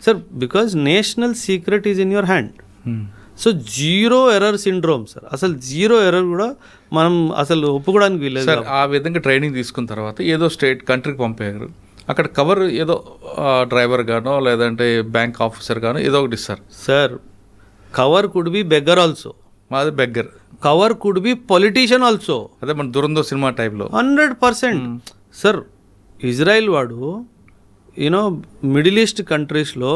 sir because national secret is in your hand. So 0 error syndrome sir, అసలు 0 error కూడా మనం అసలు ఒప్పుకోవడానికి వీల్లేదు. సార్ ఆ విధంగా ట్రైనింగ్ తీసుకున్న తర్వాత ఏదో స్టేట్ కంట్రీకి పంపారు, అక్కడ కవర్ ఏదో డ్రైవర్ గానో లేదంటే బ్యాంక్ ఆఫీసర్ గానో ఏదో ఒకటి ఇస్తారు sir. Cover could be beggar also. మాది beggar. Cover could be politician also. అదే మన దురందో సినిమా టైప్లో 100%. సార్ ఇజ్రాయిల్ వాడు యూనో మిడిల్ ఈస్ట్ కంట్రీస్లో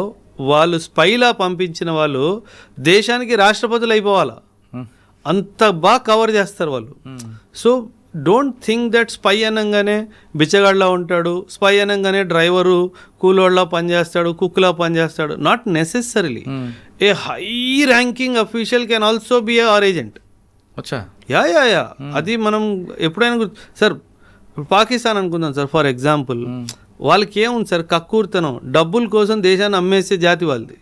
వాళ్ళు స్పైలా పంపించిన వాళ్ళు దేశానికి రాష్ట్రపతులు అయిపోవాలా, అంత బాగా కవర్ చేస్తారు వాళ్ళు. So don't think that spy అనగానే బిచ్చగాడ్లా ఉంటాడు, స్పై అనగానే డ్రైవరు కూలోళ్ళ పనిచేస్తాడు, కుక్లా పనిచేస్తాడు. Not necessarily. A high ranking official can also be are agent. Yeah అది మనం ఎప్పుడైనా సార్ పాకిస్తాన్ అనుకుందాం సార్ ఫర్ ఎగ్జాంపుల్. వాళ్ళకి ఏముంది సార్, కక్కూర్తనం, డబ్బుల కోసం దేశాన్ని అమ్మేసే జాతి వాళ్ళది.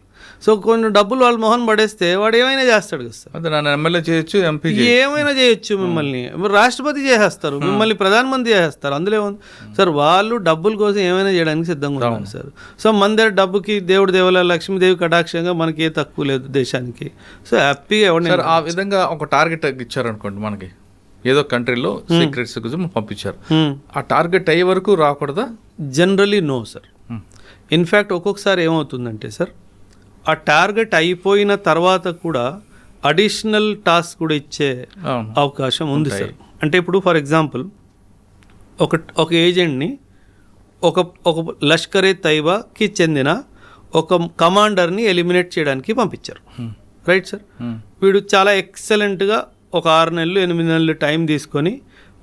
సో కొన్ని డబ్బులు వాళ్ళ మొహన్ పడేస్తే వాడు ఏమైనా చేస్తాడు కదా సార్. నన్ను ఎమ్మెల్యే చేయొచ్చు, ఎంపీ ఏమైనా చేయొచ్చు, మిమ్మల్ని రాష్ట్రపతి చేసేస్తారు, మిమ్మల్ని ప్రధానమంత్రి చేసేస్తారు. అందులో ఏముంది సార్, వాళ్ళు డబ్బుల కోసం ఏమైనా చేయడానికి సిద్ధంగా ఉన్నారు సార్. సో మన దగ్గర డబ్బుకి దేవుడి దేవల లక్ష్మీదేవి కటాక్షంగా మనకి ఏ తక్కువ లేదు దేశానికి. సో హ్యాపీగా ఎవరిని ఆ విధంగా ఒక టార్గెట్ ఇచ్చారనుకోండి, మనకి ఏదో కంట్రీలో సీక్రెట్స్ కోసం పంపించారు, ఆ టార్గెట్ అయ్యే వరకు రాకూడదా? Generally no sir. ఇన్ఫ్యాక్ట్ ఒక్కొక్కసారి ఏమవుతుందంటే సార్, ఆ టార్గెట్ అయిపోయిన తర్వాత కూడా అడిషనల్ టాస్క్ కూడా ఇచ్చే అవకాశం ఉంది సార్. అంటే ఇప్పుడు ఫర్ ఎగ్జాంపుల్ ఒక ఏజెంట్ని ఒక లష్కరే తైబాకి చెందిన ఒక కమాండర్ని ఎలిమినేట్ చేయడానికి పంపించారు, రైట్ సార్. వీడు చాలా ఎక్సలెంట్గా ఒక 6 నెలలు 8 నెలలు టైం తీసుకొని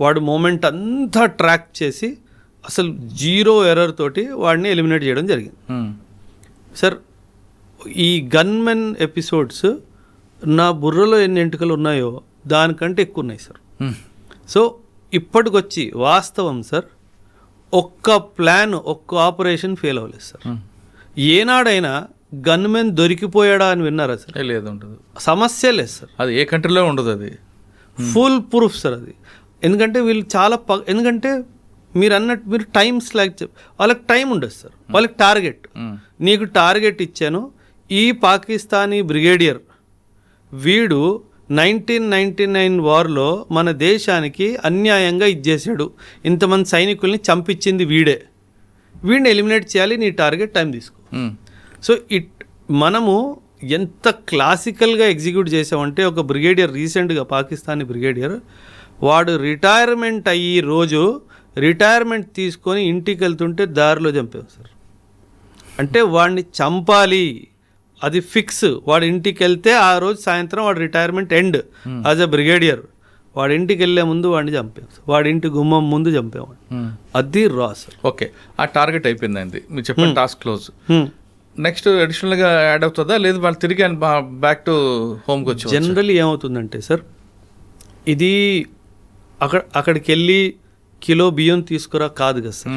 వాడు మూమెంట్ అంతా ట్రాక్ చేసి అసలు 0 error తోటి వాడిని ఎలిమినేట్ చేయడం జరిగింది సార్. ఈ గన్మెన్ ఎపిసోడ్స్ నా బుర్రలో ఎన్ని ఎంటుకలు ఉన్నాయో దానికంటే ఎక్కువ ఉన్నాయి సార్. సో ఇప్పటికొచ్చి వాస్తవం సార్, ఒక్క ప్లాన్ ఒక్క ఆపరేషన్ ఫెయిల్ అవ్వలేదు సార్. ఏనాడైనా గన్మెన్ దొరికిపోయాడా అని విన్నారా సార్? లేదు, ఉండదు. సమస్య లేదు సార్, అది ఏ కంట్రీలో ఉండదు, అది ఫుల్ ప్రూఫ్ సార్ అది. ఎందుకంటే వీళ్ళు చాలా ఎందుకంటే మీరు అన్నట్టు మీరు టైం స్లాగ్ వాళ్ళకి టైం ఉండదు సార్, వాళ్ళకి టార్గెట్. నీకు టార్గెట్ ఇచ్చాను, ఈ పాకిస్తానీ బ్రిగేడియర్ వీడు 1999 వార్లో మన దేశానికి అన్యాయంగా ఇచ్చేసాడు, ఇంతమంది సైనికుల్ని చంపించింది వీడిని ఎలిమినేట్ చేయాలి, నీ టార్గెట్ టైం తీసుకో. సో మనము ఎంత క్లాసికల్గా ఎగ్జిక్యూట్ చేసామంటే, ఒక బ్రిగేడియర్ రీసెంట్గా పాకిస్తానీ బ్రిగేడియర్ వాడు రిటైర్మెంట్ అయ్యి రోజు రిటైర్మెంట్ తీసుకొని ఇంటికి వెళ్తుంటే దారిలో చంపాం సార్. అంటే వాడిని చంపాలి, అది ఫిక్స్. వాడి ఇంటికి వెళ్తే ఆ రోజు సాయంత్రం వాడు retirement end as a brigadier. వాడి ఇంటికి వెళ్ళే ముందు వాడిని చంపాం సార్, వాడి ఇంటి గుమ్మం ముందు చంపేవాడు. అది రా సార్. ఓకే, ఆ టార్గెట్ అయిపోయిందండి, మీరు చెప్పిన టాస్క్ క్లోజ్. నెక్స్ట్ అడిషనల్గా యాడ్ అవుతుందా, లేదు వాళ్ళు తిరిగి బ్యాక్ టు హోమ్కి వచ్చి? జనరల్లీ ఏమవుతుందంటే సార్, ఇది అక్కడికి వెళ్ళి కిలో బియ్యం తీసుకురా కాదు కదా sir.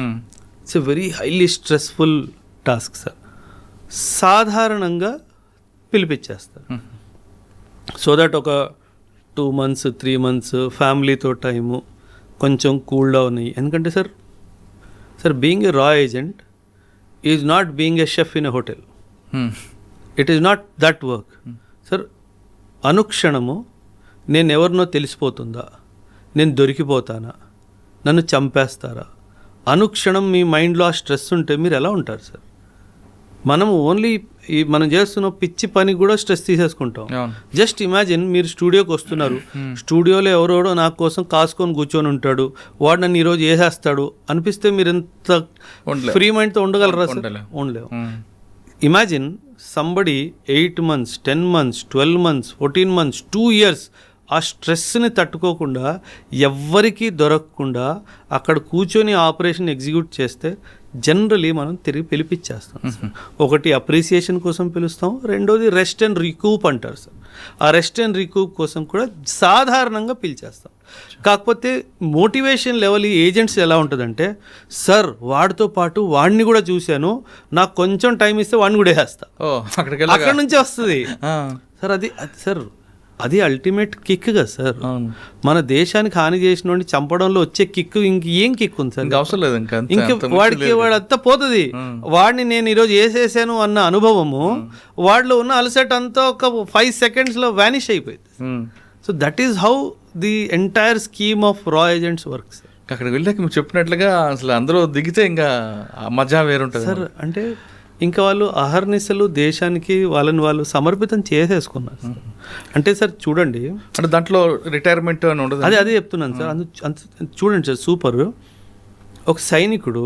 It's a very highly stressful task sir. సాధారణంగా పిలిపించేస్తారు సో దట్ ఒక 2 months 3 months ఫ్యామిలీతో టైము కొంచెం కూల్ డౌన్ అయ్యి. ఎందుకంటే సార్ సార్ బీయింగ్ ఏ రా agent is not being a chef in a hotel. It is not that work sir. అనుక్షణము నేను ఎవరినో తెలిసిపోతుందా, నేను దొరికిపోతానా, నన్ను చంపేస్తారా, అనుక్షణం మీ మైండ్లో ఆ స్ట్రెస్ ఉంటే మీరు ఎలా ఉంటారు సార్? మనం ఓన్లీ మనం చేస్తున్న పిచ్చి పని కూడా స్ట్రెస్ తీసేసుకుంటాం. జస్ట్ ఇమాజిన్, మీరు స్టూడియోకి వస్తున్నారు, స్టూడియోలో ఎవరోడో నా కోసం కాసుకొని కూర్చొని ఉంటాడు, వాడు నన్ను ఈరోజు వేసేస్తాడు అనిపిస్తే మీరు ఎంత ఫ్రీ మైండ్తో ఉండగలరా సార్? ఉండలేవు. Imagine somebody 8 months, 10 months, 12 months, 14 months, 2 years ఆ స్ట్రెస్ని తట్టుకోకుండా ఎవ్వరికీ దొరకకుండా అక్కడ కూర్చొని ఆపరేషన్ ఎగ్జిక్యూట్ చేస్తే జనరలీ మనం తిరిగి పిలిపించేస్తాం. ఒకటి అప్రిసియేషన్ కోసం పిలుస్తాం, రెండోది రెస్ట్ అండ్ రికూప్ అంటారు సార్. ఆ రెస్ట్ అండ్ రికూప్ కోసం కూడా సాధారణంగా పిలిచేస్తాం. కాకపోతే మోటివేషన్ లెవెల్ ఈ ఏజెంట్స్ ఎలా ఉంటుందంటే, సార్ వాడితో పాటు వాడిని కూడా చూశాను, నాకు కొంచెం టైం ఇస్తే వాడిని కూడా వేస్తా, అక్కడ నుంచే వస్తుంది సార్. అది సార్ అది అల్టిమేట్ కిక్ కదా సార్. మన దేశానికి హాని చేసిన వాడిని చంపడంలో వచ్చే కిక్ ఇంకేం కిక్ ఉంది సార్? అవసరం లేదు. ఇంక వాడంతా పోతుంది. వాడిని నేను ఈరోజు వేసేసాను అన్న అనుభవము వాడిలో ఉన్న అలసట అంతా ఒక 5 seconds వ్యానిష్ అయిపోయింది. So that is how the entire scheme of రా ఏజెంట్స్ వర్క్ సార్. అక్కడికి వెళ్ళాక మీరు చెప్పినట్లుగా అసలు అందరూ దిగితే ఇంకా మజా వేరుంటుంది సార్. అంటే ఇంకా వాళ్ళు అహర్నిశలు దేశానికి వాళ్ళని వాళ్ళు సమర్పితం చేసేసుకున్నారు. అంటే సార్ చూడండి, అంటే దాంట్లో రిటైర్మెంట్ అని ఉండదు. అదే చెప్తున్నాను సార్. చూడండి సార్, సూపర్. ఒక సైనికుడు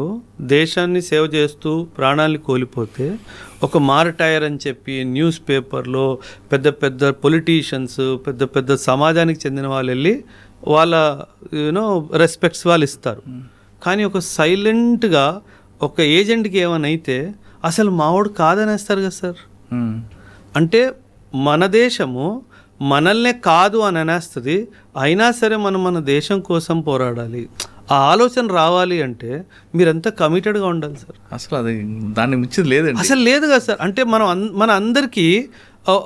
దేశాన్ని సేవ చేస్తూ ప్రాణాలు కోల్పోతే ఒక మారటైర్ అని చెప్పి న్యూస్ పేపర్లో పెద్ద పెద్ద పొలిటీషియన్స్, పెద్ద పెద్ద సమాజానికి చెందిన వాళ్ళు వెళ్ళి వాళ్ళ రెస్పెక్ట్స్ వాళ్ళు ఇస్తారు. కానీ ఒక సైలెంట్గా ఒక ఏజెంట్కి ఏమైనా అయితే అసలు మావాడు కాదనేస్తారు కదా సార్. అంటే మన దేశము మనల్నే కాదు అని అనేస్తుంది, అయినా సరే మనం మన దేశం కోసం పోరాడాలి. ఆ ఆలోచన రావాలి అంటే మీరంతా కమిటెడ్గా ఉండాలి సార్. అసలు అది దాన్ని మించింది లేదండి, అసలు లేదు కదా సార్. అంటే మన అందరికీ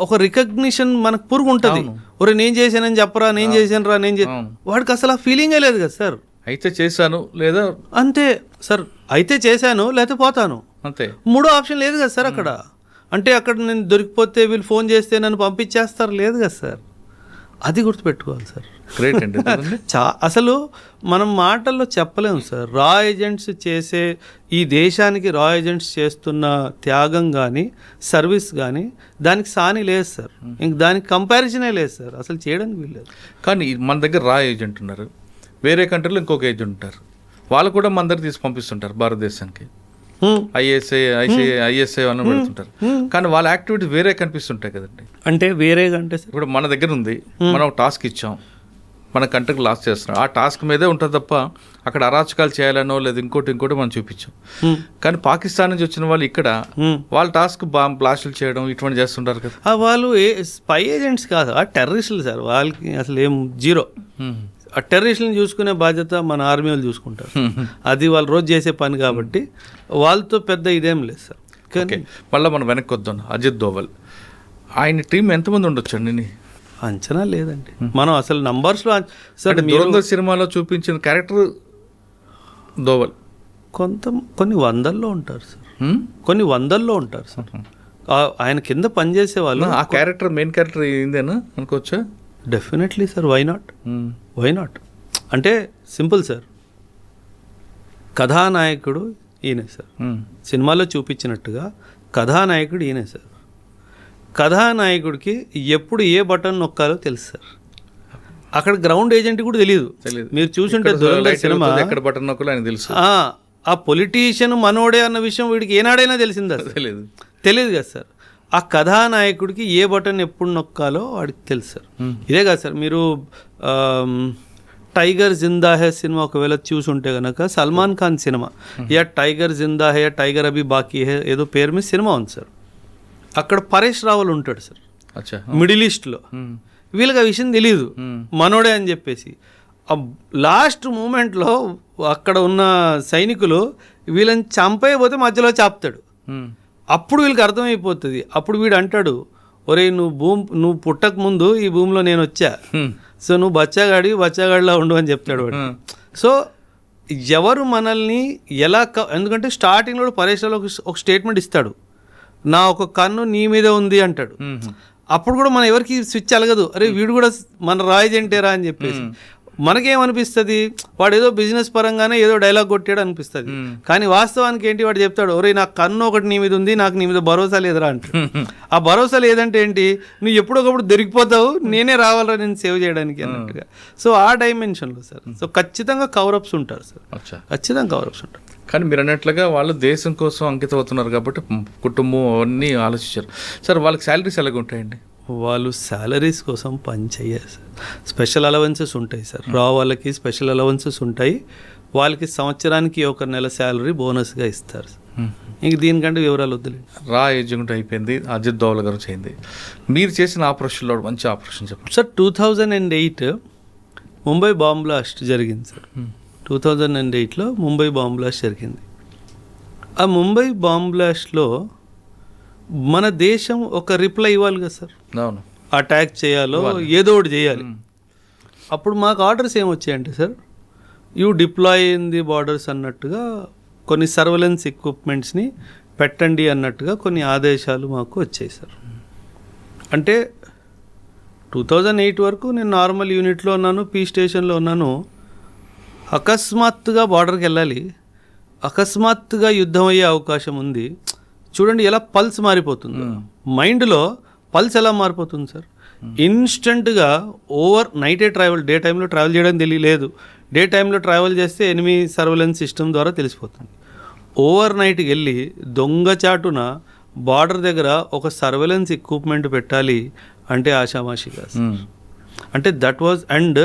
ఒక రికగ్నిషన్ మనకు పురుగు ఉంటుంది. ఒరే నేను చేశానని చెప్పరా, నేను చేశాను రా, వాడికి అసలు ఆ ఫీలింగే లేదు కదా సార్. అయితే చేశాను లేదా అంతే సార్, అయితే చేశాను లేకపోతే పోతాను అంతే. మూడో ఆప్షన్ లేదు కదా సార్ అక్కడ. అంటే అక్కడ నేను దొరికిపోతే వీళ్ళు ఫోన్ చేస్తే నన్ను పంపించేస్తారు, లేదు కదా సార్. అది గుర్తుపెట్టుకోవాలి సార్. గ్రేట్ అండి. అసలు మనం మాటల్లో చెప్పలేము సార్. రా ఏజెంట్స్ చేసే ఈ దేశానికి రా ఏజెంట్స్ చేస్తున్న త్యాగం కానీ సర్వీస్ కానీ దానికి సాని లేదు సార్. ఇంక దానికి కంపారిజనే లేదు సార్, అసలు చేయడానికి వీల్లేదు. కానీ మన దగ్గర రా ఏజెంట్ ఉన్నారు, వేరే కంట్రీలో ఇంకొక ఏజెంట్ ఉంటారు, వాళ్ళు కూడా మన దగ్గర తీసి పంపిస్తుంటారు భారతదేశానికి. ఐఎస్ఐ అని పెడుతుంటారు, కానీ వాళ్ళ యాక్టివిటీ వేరే కనిపిస్తుంటాయి కదండి. అంటే వేరేగా అంటే ఇప్పుడు మన దగ్గర ఉంది, మనం టాస్క్ ఇచ్చాం, మన కంట్రీకి లాస్ చేస్తున్నాం, ఆ టాస్క్ మీదే ఉంటుంది తప్ప అక్కడ అరాచకాలు చేయాలనో లేదా ఇంకోటి మనం చూపించాం. కానీ పాకిస్తాన్ నుంచి వచ్చిన వాళ్ళు ఇక్కడ వాళ్ళ టాస్క్ బ్లాస్టులు చేయడం ఇటువంటి చేస్తుంటారు కదా. వాళ్ళు స్పై ఏజెంట్స్ కాదు, ఆ టెర్రరిస్టులు సార్. వాళ్ళకి అసలు ఏం జీరో. ఆ టెర్రరిస్టులను చూసుకునే బాధ్యత మన ఆర్మీ వాళ్ళు చూసుకుంటారు. అది వాళ్ళు రోజు చేసే పని కాబట్టి వాళ్ళతో పెద్ద ఇదేం లేదు సార్. కానీ మళ్ళీ మనం వెనక్కి వద్దాం. అజిత్ దోవల్ ఆయన టీం ఎంతమంది ఉండొచ్చు అండి? అంచనా లేదండి మనం అసలు నంబర్స్లో. సార్ దురంధర్ సినిమాలో చూపించిన క్యారెక్టర్ దోవల్ కొన్ని వందల్లో ఉంటారు సార్, కొన్ని వందల్లో ఉంటారు సార్. ఆయన కింద పనిచేసే వాళ్ళు. ఆ క్యారెక్టర్ మెయిన్ క్యారెక్టర్ ఏందేనా అనుకోవచ్చా? Definitely sir. వై నాట్ అంటే సింపుల్ సార్. కథానాయకుడు ఈయనే సార్. సినిమాలో చూపించినట్టుగా కథానాయకుడు ఈయనే సార్. కథానాయకుడికి ఎప్పుడు ఏ బటన్ నొక్కాలో తెలుసు సార్. అక్కడ గ్రౌండ్ ఏజెంట్ కూడా తెలియదు. మీరు చూసుంటే సినిమా ఎక్కడ బటన్ నొక్కాలో ఆయన తెలుసు. ఆ పొలిటీషియన్ మనోడే అన్న విషయం వీడికి ఏనాడైనా తెలిసిందా? తెలియదు కదా సార్. ఆ కథానాయకుడికి ఏ బటన్ ఎప్పుడు నొక్కాలో వాడికి తెలుసు సార్. ఇదే కాదు సార్, మీరు టైగర్ జిందా హే సినిమా ఒకవేళ చూసుంటే కనుక Salman Khan cinema, yeah Tiger Zinda Hai, Tiger Abhi Baaki Hai, ఏదో పేరు మీద సినిమా ఉంది సార్. అక్కడ పరేష్ రావల్ ఉంటాడు సార్ మిడిల్ ఈస్ట్లో. వీళ్ళకి ఆ విషయం తెలియదు, మనోడే అని చెప్పేసి. లాస్ట్ మూమెంట్లో అక్కడ ఉన్న సైనికులు వీళ్ళని చంపైపోతే మధ్యలో చాపుతాడు. అప్పుడు వీళ్ళకి అర్థమైపోతుంది. అప్పుడు వీడు అంటాడు, ఒరే నువ్వు పుట్టక ముందు ఈ భూమిలో నేను వచ్చా, సో నువ్వు బచ్చాగాడిలా ఉండు అని చెప్తాడు వాడు. సో ఎవరు మనల్ని ఎలా ఎందుకంటే స్టార్టింగ్లో పరేష్లో ఒక స్టేట్మెంట్ ఇస్తాడు, నా ఒక కన్ను నీ మీద ఉంది అంటాడు. అప్పుడు కూడా మనం ఎవరికి స్విచ్ అలగదు, అరే వీడు కూడా మన రాయజెంటేరా అని చెప్పేసి. మనకేమనిపిస్తుంది, వాడు ఏదో బిజినెస్ పరంగానే ఏదో డైలాగ్ కొట్టాడు అనిపిస్తుంది. కానీ వాస్తవానికి ఏంటి, వాడు చెప్తాడు, ఒరే నా కన్ను ఒకటి నీ మీద ఉంది, నాకు నీ మీద భరోసా లేదురా అంటాడు. ఆ భరోసా లేదంటే ఏంటి, నువ్వు ఎప్పుడొకప్పుడు దొరికిపోతావు, నేనే రావాలరా నేను సేవ్ చేయడానికి అన్నట్టుగా. సో ఆ డైమెన్షన్లో సార్ సో ఖచ్చితంగా కవరప్స్ ఉంటారు సార్, ఖచ్చితంగా కవరప్స్ ఉంటారు. కానీ మీరు అన్నట్లుగా వాళ్ళు దేశం కోసం అంకితం అవుతున్నారు కాబట్టి కుటుంబం అవన్నీ ఆలోచించారు సార్. వాళ్ళకి శాలరీస్ ఎలాగ ఉంటాయండి? వాళ్ళు శాలరీస్ కోసం పని చేయరు సార్, స్పెషల్ అలవెన్సెస్ ఉంటాయి సార్. రా వాళ్ళకి స్పెషల్ అలవెన్సెస్ ఉంటాయి, వాళ్ళకి సంవత్సరానికి ఒక నెల శాలరీ బోనస్గా ఇస్తారు సార్. ఇంక దీనికంటే వివరాలు వద్దులేదు. రా ఎగ్జిక్యూటివ్ అయిపోయింది, అజిత్ దోవల్ గారు చేయింది. మీరు చేసిన ఆపరేషన్లో మంచి ఆపరేషన్ చెప్పండి సార్. 2008 ముంబై బాంబ్ బ్లాస్ట్ జరిగింది సార్. 2008లో ముంబై బాంబ్ బ్లాస్ట్ జరిగింది. ఆ ముంబై బాంబ్ బ్లాస్ట్లో మన దేశం ఒక రిప్లై ఇవ్వాలి కదా సార్. అవును, అటాక్ చేయాలో ఏదో ఒకటి చేయాలి. అప్పుడు మాకు ఆర్డర్స్ ఏమొచ్చాయంటే sir, you deploy in the borders అన్నట్టుగా కొన్ని సర్వేలెన్స్ ఎక్విప్మెంట్స్ని పెట్టండి అన్నట్టుగా కొన్ని ఆదేశాలు మాకు వచ్చాయి సార్. అంటే 2008 వరకు నేను నార్మల్ యూనిట్లో ఉన్నాను, పీ స్టేషన్లో ఉన్నాను. అకస్మాత్తుగా బార్డర్కి వెళ్ళాలి, అకస్మాత్తుగా యుద్ధం అయ్యే అవకాశం ఉంది. చూడండి ఎలా పల్స్ మారిపోతుంది, మైండ్లో పల్స్ ఎలా మారిపోతుంది సార్. ఇన్స్టెంట్గా ఓవర్ నైటే ట్రావెల్, డే టైంలో ట్రావెల్ చేయడం తెలియలేదు. డే టైంలో ట్రావెల్ చేస్తే ఎనిమీ సర్వేలెన్స్ సిస్టమ్ ద్వారా తెలిసిపోతుంది. ఓవర్ నైట్కి వెళ్ళి దొంగచాటున బార్డర్ దగ్గర ఒక సర్వేలెన్స్ ఎక్విప్మెంట్ పెట్టాలి అంటే ఆషామాషిగా సార్. అంటే దట్ వాజ్ అండ్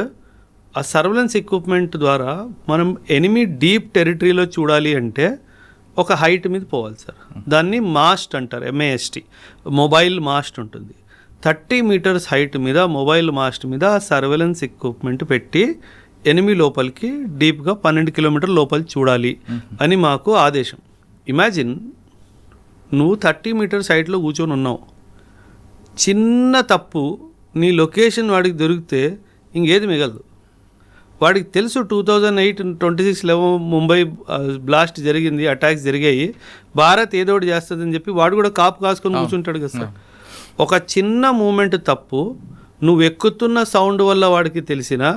ఆ సర్వేలెన్స్ ఎక్విప్మెంట్ ద్వారా మనం ఎనిమీ డీప్ టెరిటరీలో చూడాలి అంటే ఒక హైట్ మీద పోవాలి సార్. దాన్ని మాస్ట్ అంటారు, MAST, మొబైల్ మాస్ట్ ఉంటుంది. 30 మీటర్స్ హైట్ మీద మొబైల్ మాస్ట్ మీద ఆ సర్వేలెన్స్ ఎక్విప్మెంట్ పెట్టి ఎనిమీ లోపలికి డీప్గా 12 కిలోమీటర్ల లోపలికి చూడాలి అని మాకు ఆదేశం. ఇమాజిన్, నువ్వు 30 మీటర్స్ హైట్లో కూర్చొని ఉన్నావు, చిన్న తప్పు నీ లొకేషన్ వాడికి దొరికితే ఇంకేది మిగలదు. వాడికి తెలుసు 2008 26/11 ముంబై బ్లాస్ట్ జరిగింది, అటాక్స్ జరిగాయి, భారత్ ఏదో ఒకటి చేస్తుందని చెప్పి వాడు కూడా కాపు కాసుకొని కూర్చుంటాడు కదా సార్. ఒక చిన్న మూమెంట్ తప్పు నువ్వు ఎక్కుతున్న సౌండ్ వల్ల వాడికి తెలిసినా,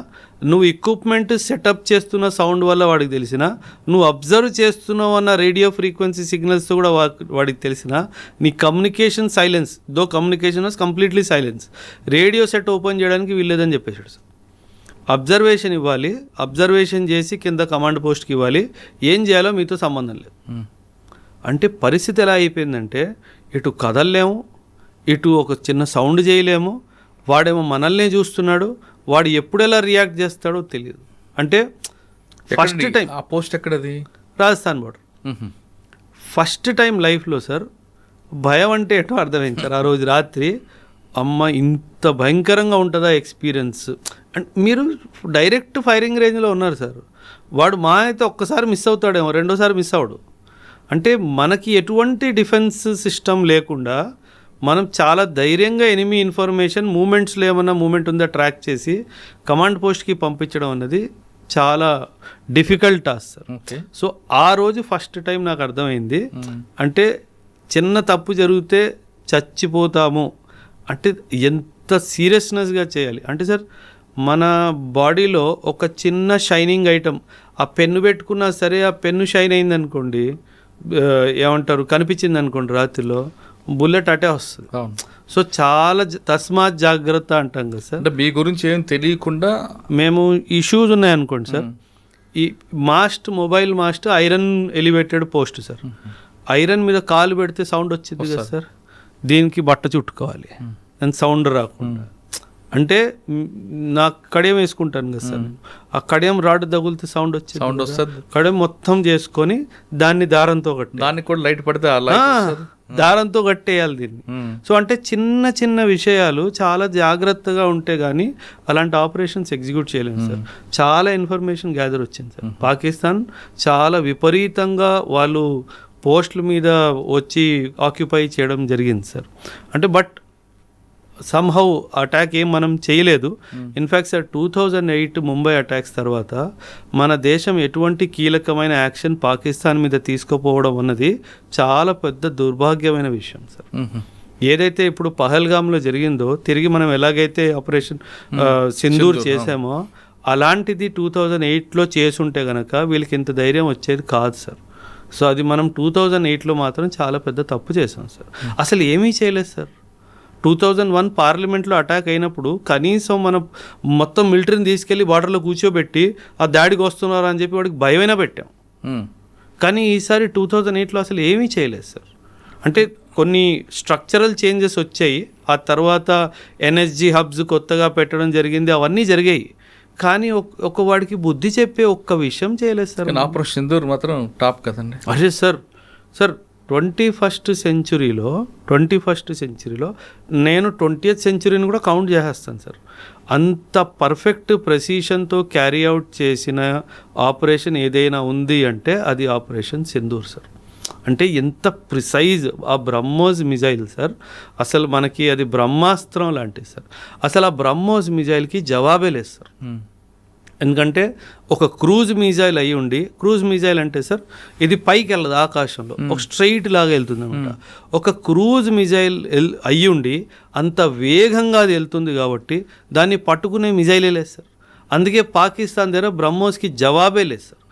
నువ్వు ఎక్విప్మెంట్ సెటప్ చేస్తున్న సౌండ్ వల్ల వాడికి తెలిసినా, నువ్వు అబ్జర్వ్ చేస్తున్నావు అన్న రేడియో ఫ్రీక్వెన్సీ సిగ్నల్స్తో కూడా వాడికి తెలిసినా, నీ communication silence, though communication was completely silence, radio set open చేయడానికి వీల్లేదని చెప్పేశాడు సార్. అబ్జర్వేషన్ ఇవ్వాలి, అబ్జర్వేషన్ చేసి కింద కమాండ్ పోస్ట్కి ఇవ్వాలి, ఏం చేయాలో మీతో సంబంధం లేదు. అంటే పరిస్థితి ఎలా అయిపోయిందంటే, ఇటు కదలలేము, ఇటు ఒక చిన్న సౌండ్ చేయలేము, వాడేమో మనల్నే చూస్తున్నాడు, వాడు ఎప్పుడు ఎలా రియాక్ట్ చేస్తాడో తెలియదు. అంటే ఫస్ట్ టైం ఆ పోస్ట్ ఎక్కడది? రాజస్థాన్ బోర్డర్. ఫస్ట్ టైం లైఫ్లో సార్ భయం అంటే ఏంటో అర్థమైంది సార్. ఆ రోజు రాత్రి అమ్మ ఇంత భయంకరంగా ఉంటుందా ఎక్స్పీరియన్స్. అండ్ మీరు డైరెక్ట్ ఫైరింగ్ రేంజ్లో ఉన్నారు సార్. వాడు మా అయితే ఒక్కసారి మిస్ అవుతాడేమో, రెండోసారి మిస్ అవడు. అంటే మనకి ఎటువంటి డిఫెన్స్ సిస్టమ్ లేకుండా మనం చాలా ధైర్యంగా ఎనిమీ ఇన్ఫర్మేషన్ మూమెంట్స్లో ఏమన్నా మూమెంట్ ఉందా ట్రాక్ చేసి కమాండ్ పోస్ట్కి పంపించడం అన్నది చాలా డిఫికల్ట్ టాస్క్ సార్. సో ఆ రోజు ఫస్ట్ టైం నాకు అర్థమైంది, అంటే చిన్న తప్పు జరిగితే చచ్చిపోతాము అంటే ఎంత సీరియస్నెస్గా చేయాలి. అంటే సార్ మన బాడీలో ఒక చిన్న షైనింగ్ ఐటమ్, ఆ పెన్ను పెట్టుకున్నా సరే ఆ పెన్ను షైన్ అయింది అనుకోండి, ఏమంటారు కనిపించింది అనుకోండి రాత్రిలో, బుల్లెట్ అటే వస్తుంది. సో చాలా తస్మాత్ జాగ్రత్త అంటాం కదా సార్. అంటే మీ గురించి ఏం తెలియకుండా మేము ఈ షూస్ ఉన్నాయనుకోండి సార్, ఈ mast mobile mast iron elevated post sir, iron మీద కాలు పెడితే సౌండ్ వచ్చింది కదా సార్, దీనికి బట్ట చుట్టుకోవాలి అండ్ సౌండ్ రాకుండా. అంటే నా కడియం వేసుకుంటాను కదా సార్, ఆ కడియం రాడ్ తగులితే సౌండ్ వస్తుంది, కడియం మొత్తం చేసుకొని దాన్ని దారంతో కట్టి, దానికి కూడా లైట్ పడితే దారంతో కట్టేయాలి దీన్ని. సో అంటే చిన్న చిన్న విషయాలు చాలా జాగ్రత్తగా ఉంటే కానీ అలాంటి ఆపరేషన్స్ ఎగ్జిక్యూట్ చేయలేము సార్. చాలా ఇన్ఫర్మేషన్ గ్యాదర్ వచ్చింది సార్. పాకిస్తాన్ చాలా విపరీతంగా వాళ్ళు పోస్టుల మీద వచ్చి ఆక్యుపై చేయడం జరిగింది సార్. అంటే బట్ సమ్హౌ అటాక్ ఏం మనం చేయలేదు. ఇన్ఫ్యాక్ట్ సార్ 2008 ముంబై అటాక్స్ తర్వాత మన దేశం ఎటువంటి కీలకమైన యాక్షన్ పాకిస్తాన్ మీద తీసుకోపోవడం అన్నది చాలా పెద్ద దుర్భాగ్యమైన విషయం సార్. ఏదైతే ఇప్పుడు పహల్గామ్లో జరిగిందో తిరిగి మనం ఎలాగైతే ఆపరేషన్ సింధూర్ చేసామో అలాంటిది 2008లో చేసుంటే కనుక వీళ్ళకి ఇంత ధైర్యం వచ్చేది కాదు సార్. సో అది మనం 2008లో మాత్రం చాలా పెద్ద తప్పు చేసాం సార్. అసలు ఏమీ చేయలేదు సార్. 2001 పార్లమెంట్లో అటాక్ అయినప్పుడు కనీసం మనం మొత్తం మిలిటరీని తీసుకెళ్ళి బార్డర్లో కూర్చోబెట్టి ఆ దాడికి వస్తున్నారు అని చెప్పి వాడికి భయమైనా పెట్టాం. కానీ ఈసారి 2008లో అసలు ఏమీ చేయలేదు సార్. అంటే కొన్ని స్ట్రక్చరల్ చేంజెస్ వచ్చాయి, ఆ తర్వాత ఎన్ఎస్జీ హబ్స్ కొత్తగా పెట్టడం జరిగింది, అవన్నీ జరిగాయి. కానీ ఒక వాడికి బుద్ధి చెప్పే ఒక్క విషయం చేయలేదు సార్. ఆపరేషన్ సింధూర్ మాత్రం టాప్ కదండి. అదే సార్. 21st సెంచురీలో నేను 20th సెంచురీని కూడా కౌంట్ చేసేస్తాను సార్. అంత పర్ఫెక్ట్ ప్రెసిషన్తో క్యారీ అవుట్ చేసిన ఆపరేషన్ ఏదైనా ఉంది అంటే అది ఆపరేషన్ సింధూర్ సార్. అంటే ఎంత ప్రిసైజ్ ఆ బ్రహ్మోస్ మిజైల్ సార్. అసలు మనకి అది బ్రహ్మాస్త్రం లాంటిది సార్. అసలు ఆ బ్రహ్మోస్ మిజైల్కి జవాబే లేదు సార్. ఎందుకంటే ఒక క్రూజ్ మిజైల్ అయ్యి ఉండి, క్రూజ్ మిజైల్ అంటే సార్ ఇది పైకి వెళ్ళదు ఆకాశంలో, ఒక స్ట్రైట్ లాగా వెళ్తుంది అనమాట. ఒక క్రూజ్ మిజైల్ అయ్యి ఉండి అంత వేగంగా అది వెళ్తుంది కాబట్టి దాన్ని పట్టుకునే మిజైలే లేదు సార్. అందుకే పాకిస్తాన్ దగ్గర బ్రహ్మోస్కి జవాబే లేదు సార్.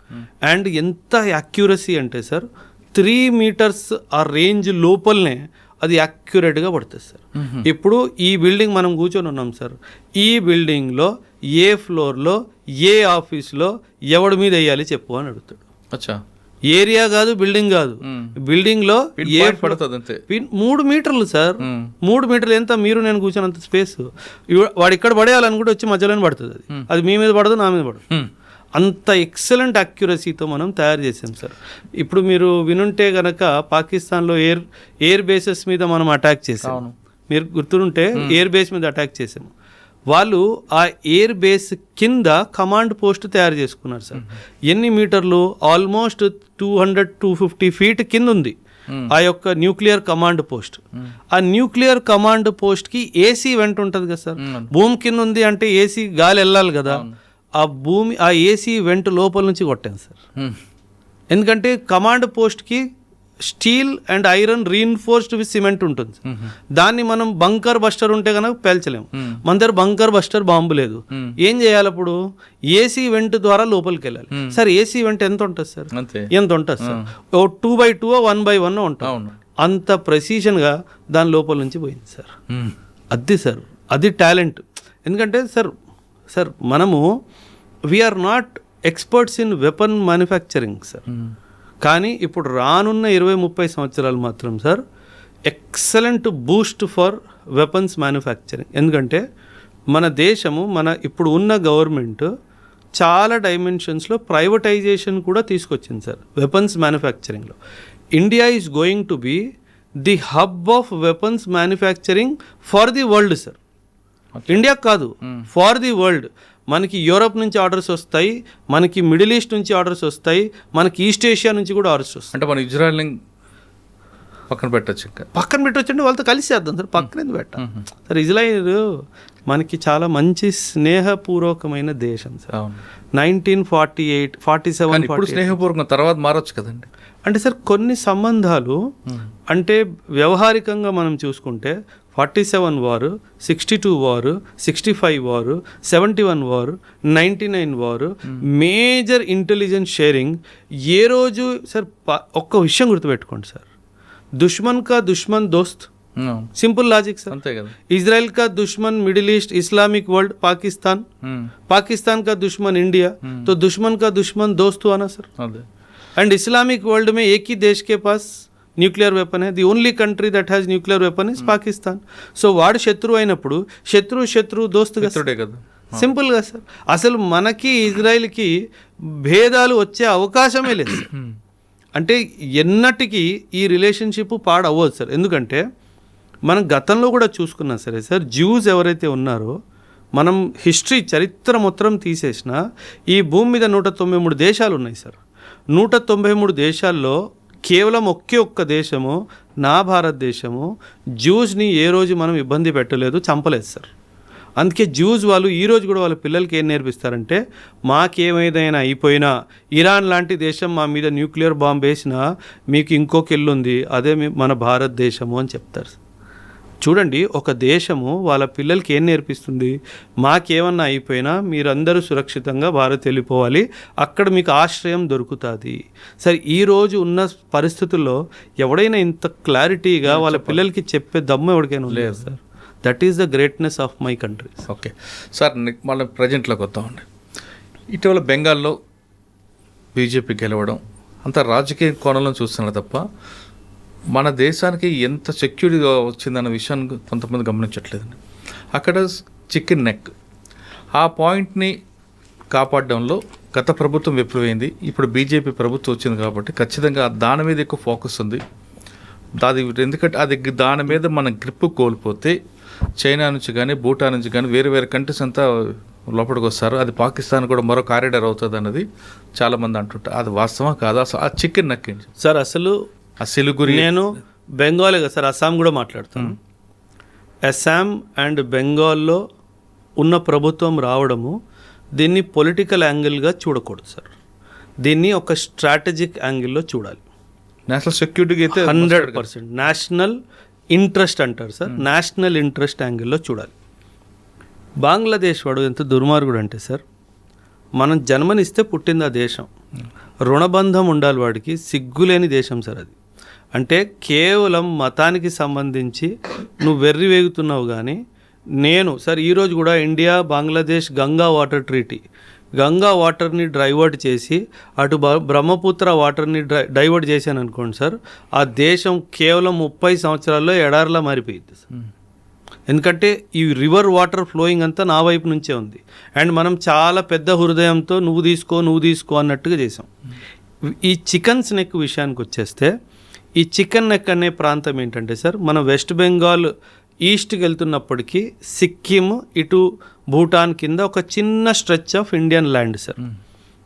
అండ్ ఎంత యాక్యురసీ అంటే సార్ 3 meters ఆ రేంజ్ లోపలనే అది యాక్యురేట్గా పడుతుంది సార్. ఇప్పుడు ఈ బిల్డింగ్ మనం కూర్చొని ఉన్నాం సార్. ఈ బిల్డింగ్లో ఏ ఫ్లోర్లో ఏ ఆఫీస్లో ఎవడి మీద వేయాలి చెప్పు అని అడుగుతాడు. అచ్చా, ఏరియా కాదు, బిల్డింగ్ కాదు, బిల్డింగ్లో ఏ పడుతుంది 3 మీటర్లు సార్. 3 మీటర్లు ఎంత మీరు నేను కూర్చొని స్పేస్. వాడు ఇక్కడ పడేయాలనుకుంటే వచ్చి మధ్యలోనే పడుతుంది. అది మీ మీద పడదు, నా మీద పడదు. అంత ఎక్సలెంట్ అక్యురసీతో మనం తయారు చేసాం సార్. ఇప్పుడు మీరు వినుంటే కనుక పాకిస్తాన్లో ఎయిర్ బేసెస్ మీద మనం అటాక్ చేసాం. మీరు గుర్తుంటే ఎయిర్ బేస్ మీద అటాక్ చేసాము. వాళ్ళు ఆ ఎయిర్ బేస్ కింద కమాండ్ పోస్ట్ తయారు చేసుకున్నారు సార్. ఎన్ని మీటర్లు? ఆల్మోస్ట్ 200-250 feet కింద ఉంది ఆ యొక్క న్యూక్లియర్ కమాండ్ పోస్ట్. ఆ న్యూక్లియర్ కమాండ్ పోస్ట్కి ఏసీ వెంట ఉంటుంది కదా సార్. భూమి కింద ఉంది అంటే ఏసీ గాలి వెళ్ళాలి కదా. ఆ ఏసీ వెంట లోపల నుంచి కొట్టాను సార్. ఎందుకంటే కమాండ్ పోస్ట్కి steel and iron reinforced with cement ఉంటుంది. దాన్ని మనం బంకర్ బస్టర్ ఉంటే కనుక పేల్చలేము. మన దగ్గర బంకర్ బస్టర్ బాంబు లేదు. ఏం చేయాలి అప్పుడు? ఏసీ వెంట్ ద్వారా లోపలికి వెళ్ళాలి సార్. ఏసీ వెంట్ ఎంత ఉంటుంది సార్? ఎంత ఉంటుంది సార్? 2x2 1x1 ఉంటుంది. అంత ప్రెసిషన్గా దాని లోపల నుంచి పోయింది సార్. అది సార్, అది టాలెంట్. ఎందుకంటే సార్ మనము we are not experts in weapon manufacturing sir. కానీ ఇప్పుడు రానున్న 20-30 సంవత్సరాలు మాత్రం sir excellent boost for weapons manufacturing. ఎందుకంటే మన దేశము, మన ఇప్పుడు ఉన్న గవర్నమెంట్ చాలా డైమెన్షన్స్లో ప్రైవేటైజేషన్ కూడా తీసుకొచ్చింది సార్ వెపన్స్ మ్యానుఫ్యాక్చరింగ్లో. India is going to be the hub of weapons manufacturing for the world sir. India కాదు, ఫార్ ది వరల్డ్. మనకి యూరోప్ నుంచి ఆర్డర్స్ వస్తాయి, మనకి మిడిల్ ఈస్ట్ నుంచి ఆర్డర్స్ వస్తాయి, మనకి ఈస్ట్ ఏషియా నుంచి కూడా ఆర్డర్స్ వస్తాయి. అంటే మన ఇజ్రాయెల్ని పక్కన పెట్టచ్చు అంటే వాళ్ళతో కలిసి చేద్దాం సార్. పక్కన ఎందుకు పెట్టాం సార్? ఇజ్రాయిల్ మనకి చాలా మంచి స్నేహపూర్వకమైన దేశం సార్. 1948, 47 ఇప్పుడు స్నేహపూర్వకం తర్వాత మారచ్చు కదండి. అంటే సార్ కొన్ని సంబంధాలు అంటే వ్యవహారికంగా మనం చూసుకుంటే 47 వారు, 62 వారు, 65 వారు, 71 వారు, 99 వారు, మేజర్ ఇంటెలిజెన్స్ షేరింగ్. ఏ రోజు సార్ ఒక్క విషయం గుర్తుపెట్టుకోండి సార్, దుష్మన్ కా దుష్మన్ దోస్త్. Simple logic sir. అంతే కదా. ఇజ్రాయెల్ కా దుష్మన్ middle east, Islamic world Pakistan, Pakistan का दुश्मन इंडिया, तो दुश्मन का दुश्मन दोस्त हुआ ना सर. एंड इस्लामिक वर्ल्ड में एक ही देश के पास nuclear weapon the only country that has nuclear weapon is Pakistan. So వాడు శత్రువు అయినప్పుడు శత్రువు దోస్తుగా కదా. సింపుల్గా సార్. అసలు మనకి ఇజ్రాయిల్కి భేదాలు వచ్చే అవకాశమే లేదు సార్. అంటే ఎన్నటికీ ఈ రిలేషన్షిప్ పాడవ్వదు సార్. ఎందుకంటే మనం గతంలో కూడా చూసుకున్నా సరే సార్, జ్యూస్ ఎవరైతే ఉన్నారో మనం హిస్టరీ చరిత్ర మొత్తం తీసేసినా ఈ భూమి మీద 193 దేశాలు ఉన్నాయి సార్. 193 దేశాల్లో కేవలం ఒక్క దేశము, నా భారతదేశము జ్యూస్ని ఏ రోజు మనం ఇబ్బంది పెట్టలేదు, చంపలేదు సార్. అందుకే జ్యూస్ వాళ్ళు ఈరోజు కూడా వాళ్ళ పిల్లలకి ఏం నేర్పిస్తారంటే, మాకేమైనా అయిపోయినా ఇరాన్ లాంటి దేశం మా మీద న్యూక్లియర్ బాంబ్ వేసినా మీకు ఇంకొక ఇల్లు ఉంది, అదే మన భారతదేశము అని చెప్తారు. చూడండి, ఒక దేశము వాళ్ళ పిల్లలకి ఏం నేర్పిస్తుంది, మాకేమన్నా అయిపోయినా మీరందరూ సురక్షితంగా భారత్ వెళ్ళిపోవాలి, అక్కడ మీకు ఆశ్రయం దొరుకుతుంది. సరే, ఈరోజు ఉన్న పరిస్థితుల్లో ఎవడైనా ఇంత క్లారిటీగా వాళ్ళ పిల్లలకి చెప్పే దమ్ము ఎవరికైనా లేదు sir. That is the greatness of my country. Okay sir, మళ్ళీ ప్రజెంట్లోకి వద్దామండి. ఇటీవల బెంగాల్లో బీజేపీ గెలవడం అంత రాజకీయ కోణంలో చూస్తున్నారు తప్ప మన దేశానికి ఎంత సెక్యూరిటీగా వచ్చిందన్న విషయాన్ని కొంతమంది గమనించట్లేదండి. అక్కడ చికెన్ నెక్ ఆ పాయింట్ని కాపాడడంలో గత ప్రభుత్వం విఫలమైంది. ఇప్పుడు బీజేపీ ప్రభుత్వం వచ్చింది కాబట్టి ఖచ్చితంగా దాని మీద ఎక్కువ ఫోకస్ ఉంది. ఎందుకంటే అది దాని మీద మన గ్రిప్ కోల్పోతే చైనా నుంచి కానీ భూటాన్ నుంచి కానీ వేరే వేరే కంట్రీస్ అంతా లోపలికి వస్తారు. అది పాకిస్తాన్ కూడా మరో కారిడార్ అవుతుంది అన్నది చాలామంది అంటుంటారు. అది వాస్తవం కాదు. అసలు ఆ చికెన్ నెక్ సార్, అసలు ఆ సిలిగురి, నేను బెంగాలే కదా సార్, అస్సాం కూడా మాట్లాడుతాను. అస్సాం అండ్ బెంగాల్లో ఉన్న ప్రభుత్వం రావడము దీన్ని పొలిటికల్ యాంగిల్గా చూడకూడదు సార్. దీన్ని ఒక స్ట్రాటజిక్ యాంగిల్లో చూడాలి. నేషనల్ సెక్యూరిటీకి అయితే 100% నేషనల్ ఇంట్రెస్ట్ అంటారు సార్, నేషనల్ ఇంట్రెస్ట్ యాంగిల్లో చూడాలి. బంగ్లాదేశ్ వాడు ఎంత దుర్మార్గుడు అంటే సార్, మనం జన్మనిస్తే పుట్టింది ఆ దేశం, రుణబంధం ఉండాలి వాడికి, సిగ్గులేని దేశం సార్ అది. అంటే కేవలం మతానికి సంబంధించి నువ్వు వెర్రి వేగుతున్నావు. కానీ నేను సార్ ఈరోజు కూడా India Bangladesh Ganga water treaty, Ganga వాటర్ని డైవర్ట్ చేసి అటు బ్రహ్మపుత్ర వాటర్ని డైవర్ట్ చేశాను అనుకోండి సార్, ఆ దేశం కేవలం 30 సంవత్సరాల్లో ఎడారిలా మారిపోయింది సార్. ఎందుకంటే ఈ రివర్ వాటర్ ఫ్లోయింగ్ అంతా నా వైపు నుంచే ఉంది. అండ్ మనం చాలా పెద్ద హృదయంతో నువ్వు తీసుకో అన్నట్టుగా చేసాం. ఈ చికెన్స్ నెక్ విషయానికి వచ్చేస్తే, ఈ చికెన్ నెక్ అనే ప్రాంతం ఏంటంటే సార్, మన వెస్ట్ బెంగాల్ ఈస్ట్కి వెళ్తున్నప్పటికీ సిక్కిం ఇటు భూటాన్ కింద ఒక చిన్న stretch of Indian land sir.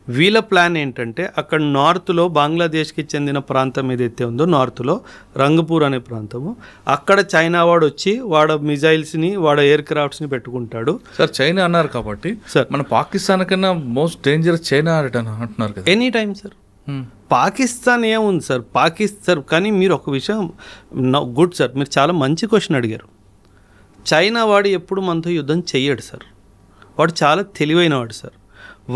వీళ్ళ ప్లాన్ ఏంటంటే, అక్కడ నార్త్లో బంగ్లాదేశ్కి చెందిన ప్రాంతం ఏదైతే ఉందో నార్త్లో రంగపూర్ అనే ప్రాంతము, అక్కడ చైనా వాడు వచ్చి వాడ మిజైల్స్ని వాడ ఎయిర్ క్రాఫ్ట్స్ని పెట్టుకుంటాడు సార్. చైనా అన్నారు కాబట్టి సార్, మన పాకిస్తాన్ కన్నా మోస్ట్ డేంజరస్ చైనా అంటున్నారు కదా ఎనీ టైం సార్. పాకిస్తాన్ ఏముంది సార్, పాకిస్తాన్. కానీ మీరు ఒక విషయం గుడ్ సార్, మీరు చాలా మంచి క్వశ్చన్ అడిగారు. చైనా వాడు ఎప్పుడు మనతో యుద్ధం చెయ్యడు సార్, వాడు చాలా తెలివైన వాడు సార్.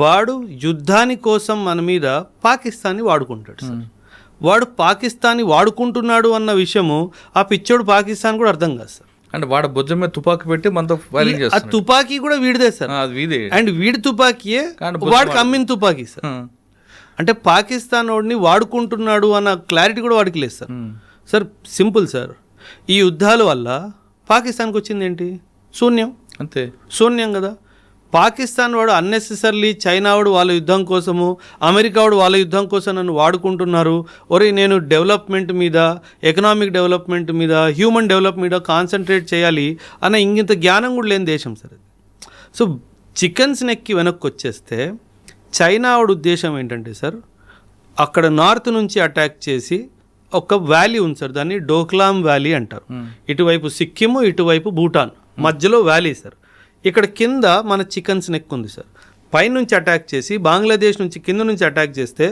వాడు యుద్ధాని కోసం మన మీద పాకిస్తాన్ని వాడుకుంటాడు సార్. వాడు పాకిస్తాన్ని వాడుకుంటున్నాడు అన్న విషయము ఆ పిచ్చోడు పాకిస్తాన్ కూడా అర్థం కాదు సార్. అంటే వాడు భుజం మీద తుపాకీ పెట్టి మనతో ఫైరింగ్ చేస్తాడు. ఆ తుపాకీ కూడా వీడిదే సార్, అండ్ వీడి తుపాకీయే వాడికి అమ్మిన తుపాకీ సార్. అంటే పాకిస్తాన్ వాడిని వాడుకుంటున్నాడు అన్న క్లారిటీ కూడా వాడికి లేదు సార్. సార్ సింపుల్ సార్, ఈ యుద్ధాల వల్ల పాకిస్తాన్కి వచ్చింది ఏంటి? శూన్యం. అంతే, శూన్యం కదా. పాకిస్తాన్ వాడు అన్నెసెసర్లీ చైనా వాడు వాళ్ళ యుద్ధం కోసము, అమెరికా వాడు వాళ్ళ యుద్ధం కోసం నన్ను వాడుకుంటున్నారు. ఒరే, నేను డెవలప్మెంట్ మీద, ఎకనామిక్ డెవలప్మెంట్ మీద, హ్యూమన్ డెవలప్ మీద కాన్సన్ట్రేట్ చేయాలి అన్న ఇంత జ్ఞానం కూడా లేని దేశం సార్ అది. సో చికెన్స్ నెక్కి వెనక్కి వచ్చేస్తే, చైనా వాడు ఉద్దేశం ఏంటంటే సార్, అక్కడ నార్త్ నుంచి అటాక్ చేసి ఒక వ్యాలీ ఉంది సార్, దాన్ని డోక్లాం వ్యాలీ అంటారు. ఇటువైపు సిక్కిము, ఇటువైపు భూటాన్, మధ్యలో వ్యాలీ సార్. ఇక్కడ కింద మన చికెన్స్ నెక్ ఉంది సార్. పైనుంచి అటాక్ చేసి బంగ్లాదేశ్ నుంచి కింద నుంచి అటాక్ చేస్తే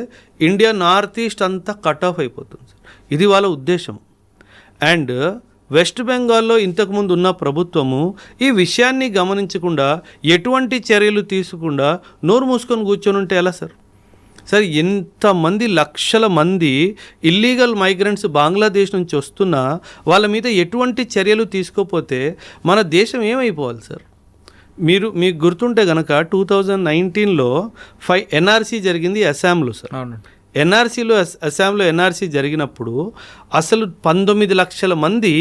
ఇండియా నార్త్ ఈస్ట్ అంతా కట్ ఆఫ్ అయిపోతుంది సార్. ఇది వాళ్ళ ఉద్దేశం. అండ్ వెస్ట్ బెంగాల్లో ఇంతకుముందు ఉన్న ప్రభుత్వము ఈ విషయాన్ని గమనించకుండా, ఎటువంటి చర్యలు తీసుకుండా నోరు మూసుకొని కూర్చొని ఉంటే ఎలా సార్? సార్, ఎంతమంది లక్షల మంది ఇల్లీగల్ మైగ్రెంట్స్ బంగ్లాదేశ్ నుంచి వస్తున్నా వాళ్ళ మీద ఎటువంటి చర్యలు తీసుకోకపోతే మన దేశం ఏమైపోవాలి సార్? మీకు గుర్తుంటే కనుక 2019లో 5 ఎన్ఆర్సీ జరిగింది అస్సాంలో సార్. అస్సాంలో ఎన్ఆర్సీ జరిగినప్పుడు అసలు 19 లక్షల మంది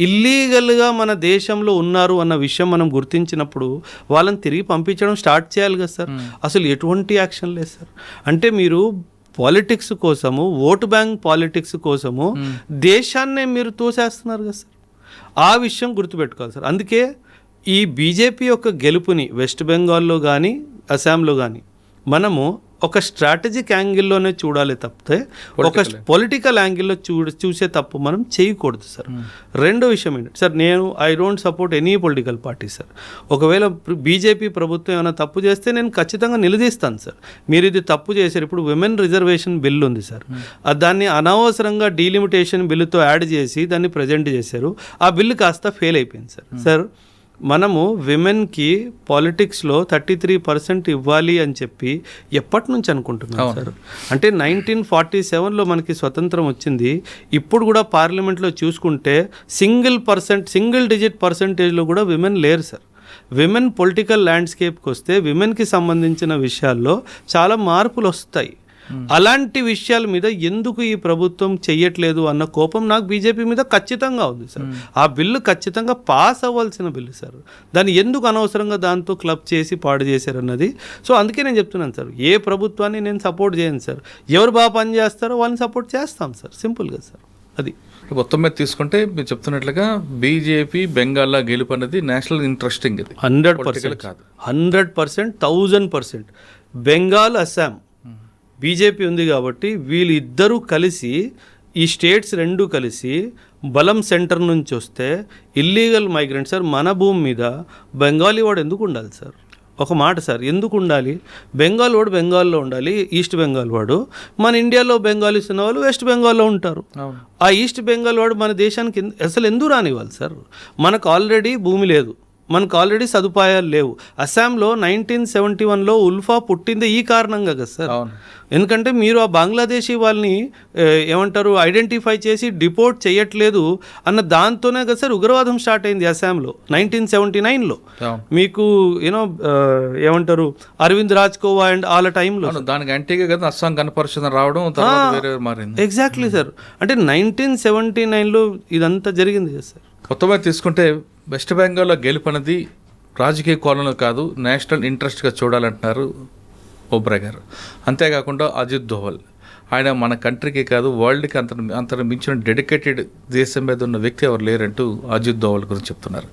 ఇల్లీగల్గా మన దేశంలో ఉన్నారు అన్న విషయం మనం గుర్తించినప్పుడు వాళ్ళని తిరిగి పంపించడం స్టార్ట్ చేయాలి కదా సార్. అసలు ఎటువంటి యాక్షన్ లేదు సార్. అంటే మీరు పాలిటిక్స్ కోసము, ఓటు బ్యాంక్ పాలిటిక్స్ కోసము దేశాన్నే మీరు తోసేస్తున్నారు కదా సార్. ఆ విషయం గుర్తుపెట్టుకోవాలి సార్. అందుకే ఈ బీజేపీ యొక్క గెలుపుని వెస్ట్ బెంగాల్లో కానీ అస్సాంలో కానీ మనము ఒక స్ట్రాటజిక్ యాంగిల్లోనే చూడాలి తప్పితే ఒక పొలిటికల్ యాంగిల్లో చూసే తప్పు మనం చేయకూడదు సార్. రెండో విషయం ఏంటంటే సార్, నేను I don't support any political party sir. ఒకవేళ బీజేపీ ప్రభుత్వం ఏమైనా తప్పు చేస్తే నేను ఖచ్చితంగా నిలదీస్తాను సార్. మీరు ఇది తప్పు చేశారు. ఇప్పుడు విమెన్ రిజర్వేషన్ బిల్ ఉంది సార్, దాన్ని అనవసరంగా డీలిమిటేషన్ బిల్లుతో యాడ్ చేసి దాన్ని ప్రజెంట్ చేశారు. ఆ బిల్లు కాస్త ఫెయిల్ అయిపోయింది సార్. సార్, మనము విమెన్కి పాలిటిక్స్లో 33% ఇవ్వాలి అని చెప్పి ఎప్పటి నుంచి అనుకుంటున్నాం సార్? అంటే 1947లో మనకి స్వతంత్రం వచ్చింది. ఇప్పుడు కూడా పార్లమెంట్లో చూసుకుంటే సింగిల్ డిజిట్ పర్సంటేజ్లో కూడా విమెన్ లేరు సార్. విమెన్ పొలిటికల్ ల్యాండ్స్కేప్కి వస్తే విమెన్కి సంబంధించిన విషయాల్లో చాలా మార్పులు వస్తాయి. అలాంటి విషయాల మీద ఎందుకు ఈ ప్రభుత్వం చెయ్యట్లేదు అన్న కోపం నాకు బీజేపీ మీద ఖచ్చితంగా ఉంది సార్. ఆ బిల్లు ఖచ్చితంగా పాస్ అవ్వాల్సిన బిల్లు సార్. దాన్ని ఎందుకు అనవసరంగా దాంతో క్లబ్ చేసి పాడు చేశారన్నది. సో అందుకే నేను చెప్తున్నాను సార్, ఏ ప్రభుత్వాన్ని నేను సపోర్ట్ చేయను సార్. ఎవరు బాగా పని చేస్తారో వాళ్ళని సపోర్ట్ చేస్తాం సార్, సింపుల్గా సార్. అది మొత్తం మీద తీసుకుంటే మీరు చెప్తున్నట్లుగా బీజేపీ బెంగాల్లో గెలుపు అనేది నేషనల్ ఇంట్రెస్టింగ్, ఇది 100% కాదు, 100%, 1000%. బెంగాల్, అస్సాం బీజేపీ ఉంది కాబట్టి వీళ్ళిద్దరూ కలిసి, ఈ స్టేట్స్ రెండు కలిసి బలం సెంటర్ నుంచి వస్తే ఇల్లీగల్ మైగ్రెంట్ సార్ మన భూమి మీద బెంగాలీ వాడు ఎందుకు ఉండాలి సార్? ఒక మాట సార్, ఎందుకు ఉండాలి? బెంగాల్ వాడు బెంగాల్లో ఉండాలి, ఈస్ట్ బెంగాల్ వాడు. మన ఇండియాలో బెంగాలీస్ ఉన్న వాళ్ళు వెస్ట్ బెంగాల్లో ఉంటారు. ఆ ఈస్ట్ బెంగాల్ వాడు మన దేశానికి అసలు ఎందుకు రానివ్వాలి సార్? మనకు ఆల్రెడీ భూమి లేదు, మనకు ఆల్రెడీ సదుపాయాలు లేవు. అస్సాంలో 1971లో ఉల్ఫా పుట్టింది ఈ కారణంగా కదా సార్. ఎందుకంటే మీరు ఆ బంగ్లాదేశీ వాళ్ళని ఏమంటారు ఐడెంటిఫై చేసి డిపోర్ట్ చేయట్లేదు అన్న దాంతోనే కదా సార్ ఉగ్రవాదం స్టార్ట్ అయింది అస్సాంలో 1979లో. మీకు ఏమంటారు అరవింద్ రాజ్కోవా అండ్ వాళ్ళ టైంలో దానికి యాంటీగా కదా అస్సాం కనపరిచిన రావడం మారింది. Exactly sir. అంటే 1979లో ఇదంతా జరిగింది కదా సార్. కొత్తగా తీసుకుంటే వెస్ట్ బెంగాల్లో గెలుపు అనేది రాజకీయ కోణంలో కాదు, నేషనల్ ఇంట్రెస్ట్గా చూడాలంటున్నారు ఓబ్రాయ్ గారు. అంతేకాకుండా అజిత్ దోవల్, ఆయన మన కంట్రీకి కాదు వరల్డ్కి అంతకు మించిన డెడికేటెడ్ దేశం మీద ఉన్న వ్యక్తి ఎవరు లేరంటూ అజిత్ దోవల్ గురించి చెప్తున్నారు.